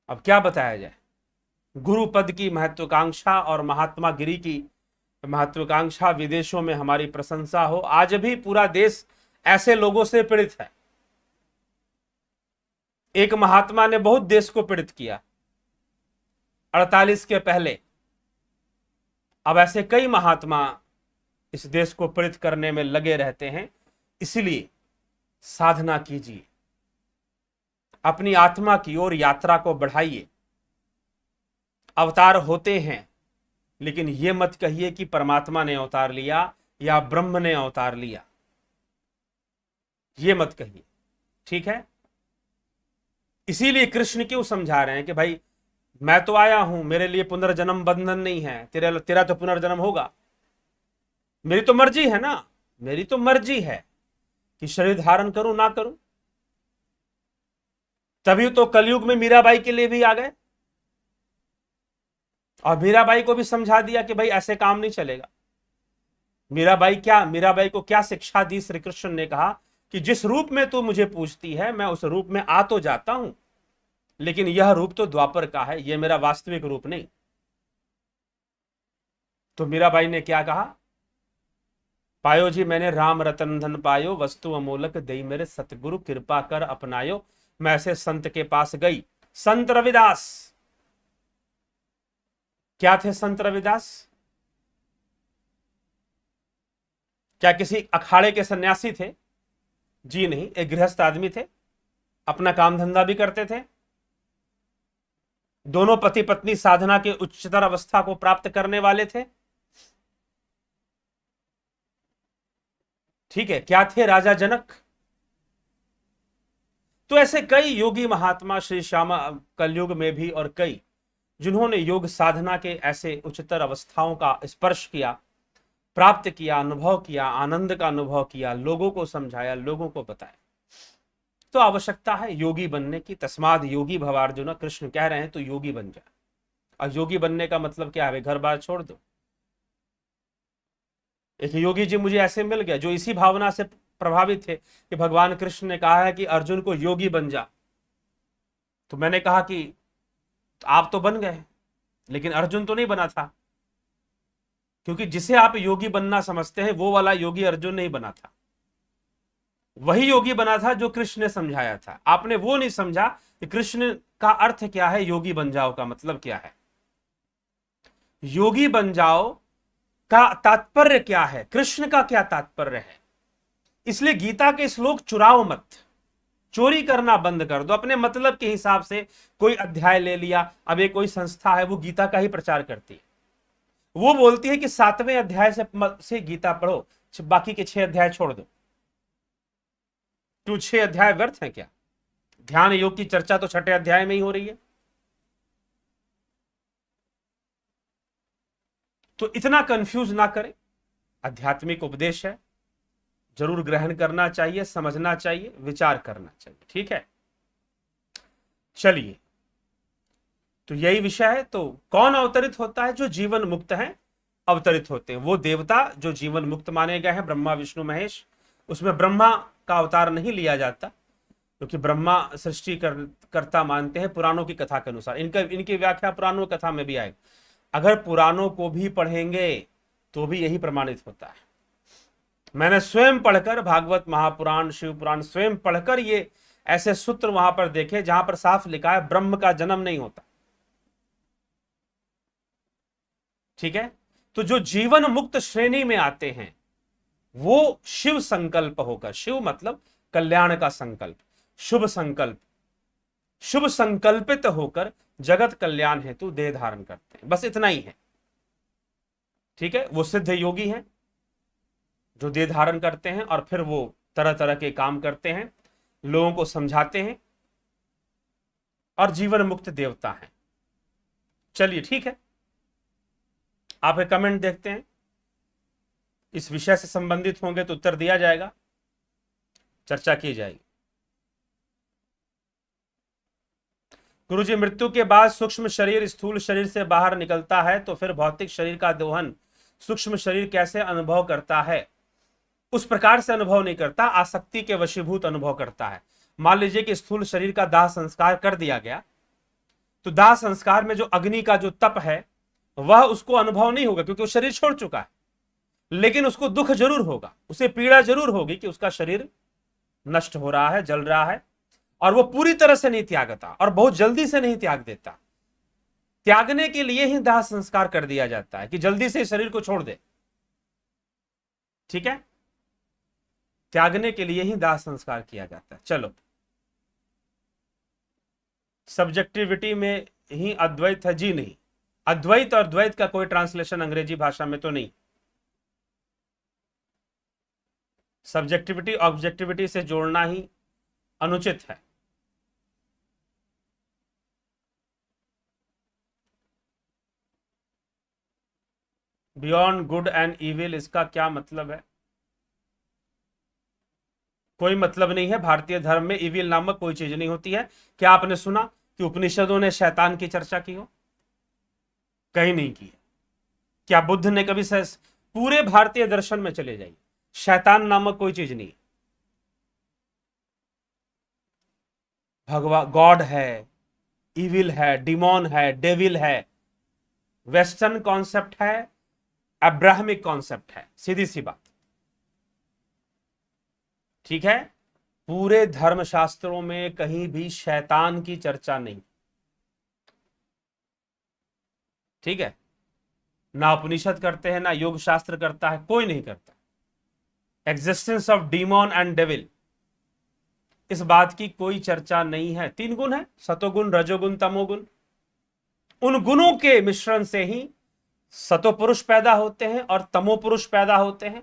अब क्या बताया जाए? गुरु पद की महत्वाकांक्षा और महात्मा गिरी की महत्वाकांक्षा, विदेशों में हमारी प्रशंसा हो। आज भी पूरा देश ऐसे लोगों से पीड़ित है। एक महात्मा ने बहुत देश को पीड़ित किया 48 के पहले। अब ऐसे कई महात्मा इस देश को पीड़ित करने में लगे रहते हैं। इसलिए साधना कीजिए, अपनी आत्मा की ओर यात्रा को बढ़ाइए। अवतार होते हैं, लेकिन यह मत कहिए कि परमात्मा ने अवतार लिया या ब्रह्म ने अवतार लिया, यह मत कहिए, ठीक है। इसीलिए कृष्ण क्यों समझा रहे हैं कि भाई मैं तो आया हूं, मेरे लिए पुनर्जन्म बंधन नहीं है, तेरा तो पुनर्जन्म होगा। मेरी तो मर्जी है ना, मेरी तो मर्जी है कि शरीर धारण करूं ना करूं। तभी तो कलयुग में मीराबाई के लिए भी आ गए और मीराबाई को भी समझा दिया कि भाई ऐसे काम नहीं चलेगा। मीराबाई को क्या शिक्षा दी? श्री कृष्ण ने कहा कि जिस रूप में तू मुझे पूछती है मैं उस रूप में आ तो जाता हूं, लेकिन यह रूप तो द्वापर का है, यह मेरा वास्तविक रूप नहीं। तो मीराबाई ने क्या कहा? पायो जी मैंने राम रतन धन पायो, वस्तु अमोलक दई मेरे सतगुरु कृपा कर अपनायो। मैं ऐसे संत के पास गई, संत रविदास। क्या थे संत रविदास? क्या किसी अखाड़े के सन्यासी थे? जी नहीं, एक गृहस्थ आदमी थे, अपना काम धंधा भी करते थे। दोनों पति पत्नी साधना के उच्चतर अवस्था को प्राप्त करने वाले थे, ठीक है। क्या थे? राजा जनक। तो ऐसे कई योगी महात्मा श्री श्यामा कलयुग में भी और कई जिन्होंने योग साधना के ऐसे उच्चतर अवस्थाओं का स्पर्श किया, प्राप्त किया, अनुभव किया, आनंद का अनुभव किया, लोगों को समझाया, लोगों को बताया। तो आवश्यकता है योगी बनने की। तस्माद योगी भवार्जुन, कृष्ण कह रहे हैं तो योगी बन जा। और योगी बनने का मतलब क्या है? घर बार छोड़ दो। एक योगी जी मुझे ऐसे मिल गया जो इसी भावना से प्रभावित थे कि भगवान कृष्ण ने कहा है कि अर्जुन को योगी बन जा। तो मैंने कहा कि आप तो बन गए, लेकिन अर्जुन तो नहीं बना था, क्योंकि जिसे आप योगी बनना समझते हैं वो वाला योगी अर्जुन नहीं बना था। वही योगी बना था जो कृष्ण ने समझाया था। आपने वो नहीं समझा कि कृष्ण का अर्थ क्या है, योगी बन जाओ का मतलब क्या है, योगी बन जाओ का तात्पर्य क्या है, कृष्ण का क्या तात्पर्य है। इसलिए गीता के श्लोक चुराओ मत, चोरी करना बंद कर दो। अपने मतलब के हिसाब से कोई अध्याय ले लिया। अब एक कोई संस्था है वो गीता का ही प्रचार करती है, वो बोलती है कि 7वें अध्याय से गीता पढ़ो, बाकी के 6 अध्याय छोड़ दो। क्यों 6 अध्याय व्यर्थ है क्या? ध्यान योग की चर्चा तो 6ठे अध्याय में ही हो रही है। तो इतना कंफ्यूज ना करें, आध्यात्मिक उपदेश है, जरूर ग्रहण करना चाहिए, समझना चाहिए, विचार करना चाहिए। ठीक है, चलिए, तो यही विषय है। तो कौन अवतरित होता है? जो जीवन मुक्त हैं अवतरित होते हैं। वो देवता जो जीवन मुक्त माने गए हैं, ब्रह्मा विष्णु महेश, उसमें ब्रह्मा का अवतार नहीं लिया जाता, क्योंकि ब्रह्मा सृष्टि करता मानते हैं पुराणों की कथा के अनुसार। इनकी व्याख्या पुराणों कथा में भी आएगी। अगर पुराणों को भी पढ़ेंगे तो भी यही प्रमाणित होता है। मैंने स्वयं पढ़कर भागवत, महापुराण, शिव पुराण स्वयं पढ़कर ये ऐसे सूत्र वहां पर देखे जहां पर साफ लिखा है ब्रह्म का जन्म नहीं होता। ठीक है, तो जो जीवन मुक्त श्रेणी में आते हैं वो शिव संकल्प होकर, शिव मतलब कल्याण का संकल्प, शुभ संकल्प, शुभ संकल्पित होकर जगत कल्याण हेतु देह धारण करते हैं। बस इतना ही है। ठीक है, वो सिद्ध योगी हैं जो देह धारण करते हैं और फिर वो तरह तरह के काम करते हैं, लोगों को समझाते हैं और जीवन मुक्त देवता हैं। चलिए ठीक है, आप एक कमेंट देखते हैं, इस विषय से संबंधित होंगे तो उत्तर दिया जाएगा, चर्चा की जाएगी। गुरुजी, मृत्यु के बाद सूक्ष्म शरीर स्थूल शरीर से बाहर निकलता है तो फिर भौतिक शरीर का दोहन सूक्ष्म शरीर कैसे अनुभव करता है? उस प्रकार से अनुभव नहीं करता, आसक्ति के वशीभूत अनुभव करता है। मान लीजिए कि स्थूल शरीर का दाह संस्कार कर दिया गया, तो दाह संस्कार में जो अग्नि का जो तप है वह उसको अनुभव नहीं होगा, क्योंकि वो शरीर छोड़ चुका है। लेकिन उसको दुख जरूर होगा, उसे पीड़ा जरूर होगी कि उसका शरीर नष्ट हो रहा है, जल रहा है, और वो पूरी तरह से नहीं त्यागता और बहुत जल्दी से नहीं त्याग देता। त्यागने के लिए ही दाह संस्कार कर दिया जाता है कि जल्दी से शरीर को छोड़ दे। ठीक है, त्यागने के लिए ही दाह संस्कार किया जाता है। चलो, सब्जेक्टिविटी में ही अद्वैत है? जी नहीं, अद्वैत और द्वैत का कोई ट्रांसलेशन अंग्रेजी भाषा में तो नहीं। सब्जेक्टिविटी ऑब्जेक्टिविटी से जोड़ना ही अनुचित है। बियॉन्ड गुड एंड इविल, इसका क्या मतलब है? कोई मतलब नहीं है। भारतीय धर्म में इविल नामक कोई चीज नहीं होती है। क्या आपने सुना कि उपनिषदों ने शैतान की चर्चा की हो? कहीं नहीं की है। क्या बुद्ध ने कभी पूरे भारतीय दर्शन में चले जाइए, शैतान नामक कोई चीज नहीं। भगवान गॉड है, इविल है, डिमोन है, डेविल है, वेस्टर्न कॉन्सेप्ट है, अब्राहमिक कॉन्सेप्ट है, सीधी सी बात। ठीक है, पूरे धर्मशास्त्रों में कहीं भी शैतान की चर्चा नहीं। ठीक है, ना उपनिषद करते हैं, ना योग शास्त्र करता है, कोई नहीं करता। Existence of demon and devil, इस बात की कोई चर्चा नहीं है। 3 गुण है, सतोगुण, रजोगुण, तमोगुण। उन गुणों के मिश्रण से ही सतो पुरुष पैदा होते हैं और तमो पुरुष पैदा होते हैं,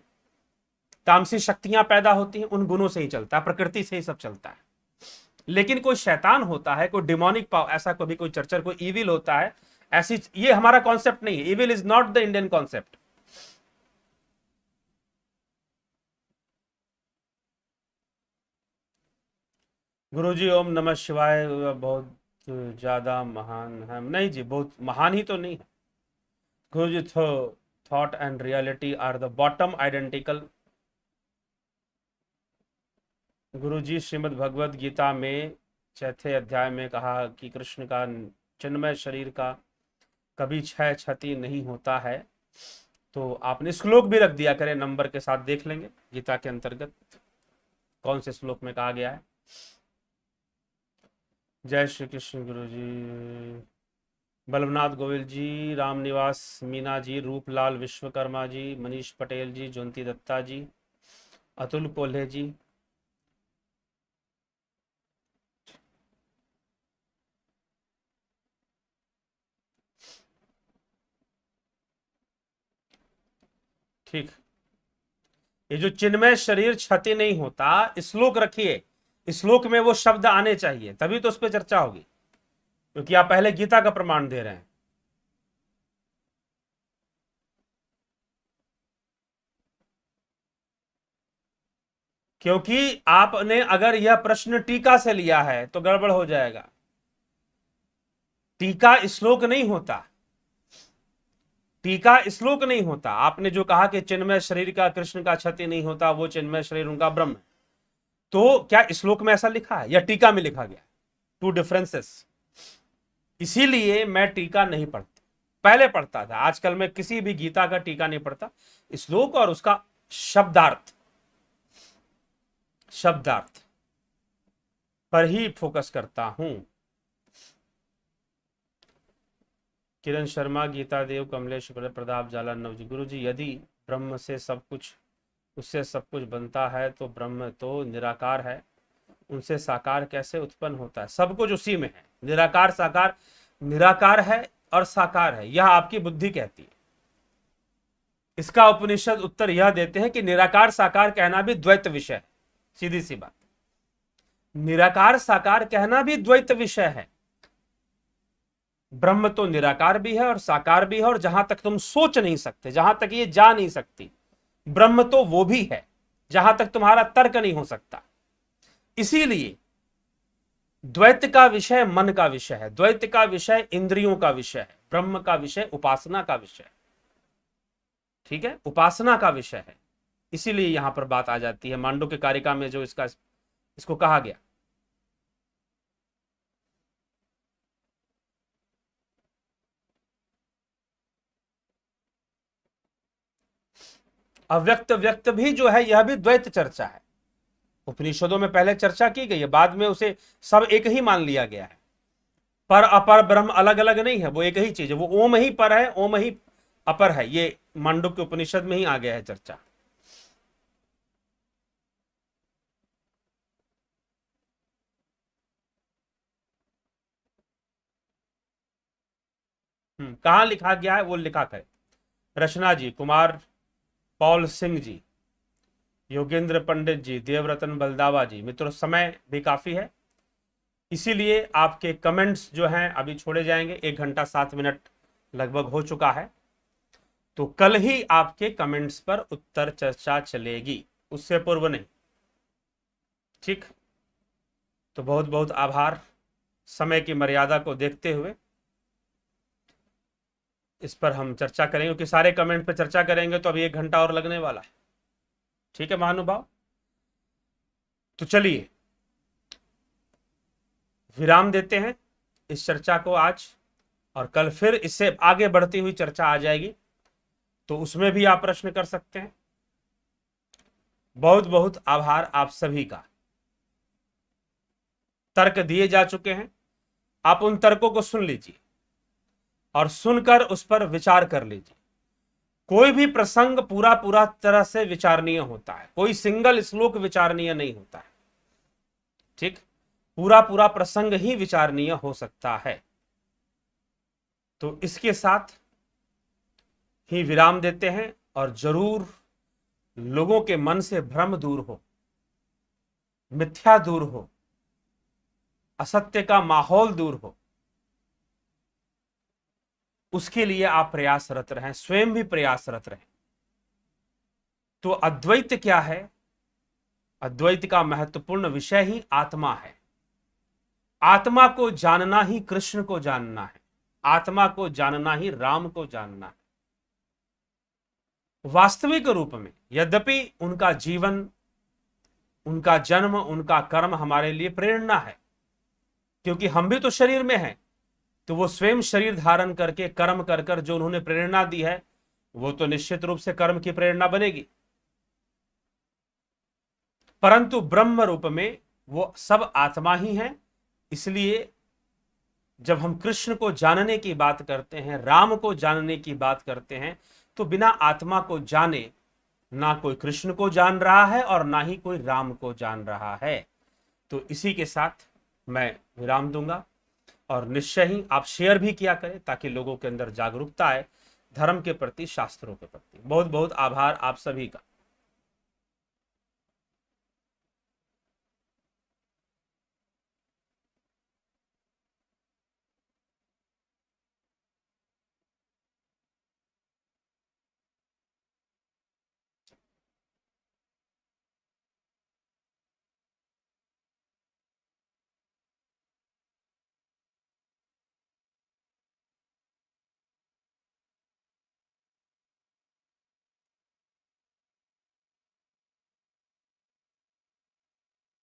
तामसी शक्तियां पैदा होती हैं। उन गुणों से ही चलता है, प्रकृति से ही सब चलता है। लेकिन कोई शैतान होता है, कोई डिमोनिक पावर, ऐसा कभी कोई चर्चा, कोई इविल होता है, ऐसी ये हमारा कॉन्सेप्ट नहीं है। Evil is not the Indian concept. Guruji ओम नमः शिवाय बहुत ज्यादा महान है? नहीं जी, बहुत महान ही तो नहीं है। Guruji, thought and reality are the bottom identical. Guruji, Shrimad Bhagavad Gita में 6ठे अध्याय में कहा कि कृष्ण का चिन्मय शरीर का कभी क्षय क्षति नहीं होता है। तो आपने श्लोक भी रख दिया करें, नंबर के साथ देख लेंगे गीता के अंतर्गत कौन से श्लोक में कहा गया है। जय श्री कृष्ण गुरुजी। बल्लभनाथ गोविल जी, रामनिवास मीना जी, रूपलाल विश्वकर्मा जी, मनीष पटेल जी, ज्योति दत्ता जी, अतुल कोल्हे जी, ठीक। ये जो चिन्मय शरीर क्षति नहीं होता, श्लोक रखिए, श्लोक में वो शब्द आने चाहिए, तभी तो उस पर चर्चा होगी, क्योंकि आप पहले गीता का प्रमाण दे रहे हैं। क्योंकि आपने अगर यह प्रश्न टीका से लिया है तो गड़बड़ हो जाएगा। टीका श्लोक नहीं होता, टीका श्लोक नहीं होता। आपने जो कहा कि चिन्मय शरीर का कृष्ण का क्षति नहीं होता, वो चिन्मय शरीर उनका ब्रह्म है, तो क्या श्लोक में ऐसा लिखा है या टीका में लिखा गया? Two differences. इसीलिए मैं टीका नहीं पढ़ता, पहले पढ़ता था, आजकल मैं किसी भी गीता का टीका नहीं पढ़ता, श्लोक और उसका शब्दार्थ पर ही फोकस करता हूं। किरण शर्मा, गीता देव, कमलेश प्रताप जाला, नवजी। गुरु जी, यदि ब्रह्म से सब कुछ, उससे सब कुछ बनता है तो ब्रह्म तो निराकार है, उनसे साकार कैसे उत्पन्न होता है? सब कुछ उसी में है, निराकार साकार, निराकार है और साकार है, यह आपकी बुद्धि कहती है। इसका उपनिषद उत्तर यह देते हैं कि निराकार साकार कहना भी द्वैत विषय है। सीधी सी बात, निराकार साकार कहना भी द्वैत विषय है। ब्रह्म तो निराकार भी है और साकार भी है, और जहां तक तुम सोच नहीं सकते, जहां तक ये जा नहीं सकती, ब्रह्म तो वो भी है जहां तक तुम्हारा तर्क नहीं हो सकता। इसीलिए द्वैत का विषय मन का विषय है, द्वैत का विषय इंद्रियों का विषय है, ब्रह्म का विषय उपासना का विषय है। ठीक है, उपासना का विषय है। इसीलिए यहां पर बात आ जाती है मांडुक्य कारिका में जो इसको कहा गया। अव्यक्त व्यक्त भी जो है, यह भी द्वैत चर्चा है। उपनिषदों में पहले चर्चा की गई है, बाद में उसे सब एक ही मान लिया गया है। पर अपर ब्रह्म अलग अलग नहीं है, वो एक ही चीज है, वो ओम ही पर है, ओम ही अपर है। ये मांडुक्य उपनिषद में ही आ गया है चर्चा। कहां लिखा गया है वो लिखा करे। रचना जी, कुमार पॉल सिंह जी, योगेंद्र पंडित जी, देवरतन बलदावा जी। मित्रों, समय भी काफी है, इसीलिए आपके कमेंट्स जो हैं अभी छोड़े जाएंगे। 1 घंटा 7 मिनट लगभग हो चुका है, तो कल ही आपके कमेंट्स पर उत्तर चर्चा चलेगी, उससे पूर्व नहीं। ठीक, तो बहुत बहुत आभार। समय की मर्यादा को देखते हुए इस पर हम चर्चा करेंगे, क्योंकि सारे कमेंट पर चर्चा करेंगे तो अभी 1 घंटा और लगने वाला है। ठीक है महानुभाव, तो चलिए विराम देते हैं इस चर्चा को आज, और कल फिर इससे आगे बढ़ती हुई चर्चा आ जाएगी, तो उसमें भी आप प्रश्न कर सकते हैं। बहुत बहुत आभार आप सभी का। तर्क दिए जा चुके हैं, आप उन तर्कों को सुन लीजिए और सुनकर उस पर विचार कर लीजिए। कोई भी प्रसंग पूरा पूरा तरह से विचारणीय होता है, कोई सिंगल श्लोक विचारणीय नहीं होता है। ठीक, पूरा पूरा प्रसंग ही विचारणीय हो सकता है। तो इसके साथ ही विराम देते हैं, और जरूर लोगों के मन से भ्रम दूर हो, मिथ्या दूर हो, असत्य का माहौल दूर हो, उसके लिए आप प्रयासरत रहें, स्वयं भी प्रयासरत रहें। तो अद्वैत क्या है? अद्वैत का महत्वपूर्ण विषय ही आत्मा है। आत्मा को जानना ही कृष्ण को जानना है, आत्मा को जानना ही राम को जानना है। वास्तविक रूप में यद्यपि उनका जीवन, उनका जन्म, उनका कर्म हमारे लिए प्रेरणा है, क्योंकि हम भी तो शरीर में हैं, तो वो स्वयं शरीर धारण करके कर्म कर कर जो उन्होंने प्रेरणा दी है, वो तो निश्चित रूप से कर्म की प्रेरणा बनेगी। परंतु ब्रह्म रूप में वो सब आत्मा ही है। इसलिए जब हम कृष्ण को जानने की बात करते हैं, राम को जानने की बात करते हैं, तो बिना आत्मा को जाने ना कोई कृष्ण को जान रहा है और ना ही कोई राम को जान रहा है। तो इसी के साथ मैं विराम दूंगा, और निश्चय ही आप शेयर भी किया करें ताकि लोगों के अंदर जागरूकता आए धर्म के प्रति, शास्त्रों के प्रति। बहुत बहुत आभार आप सभी का।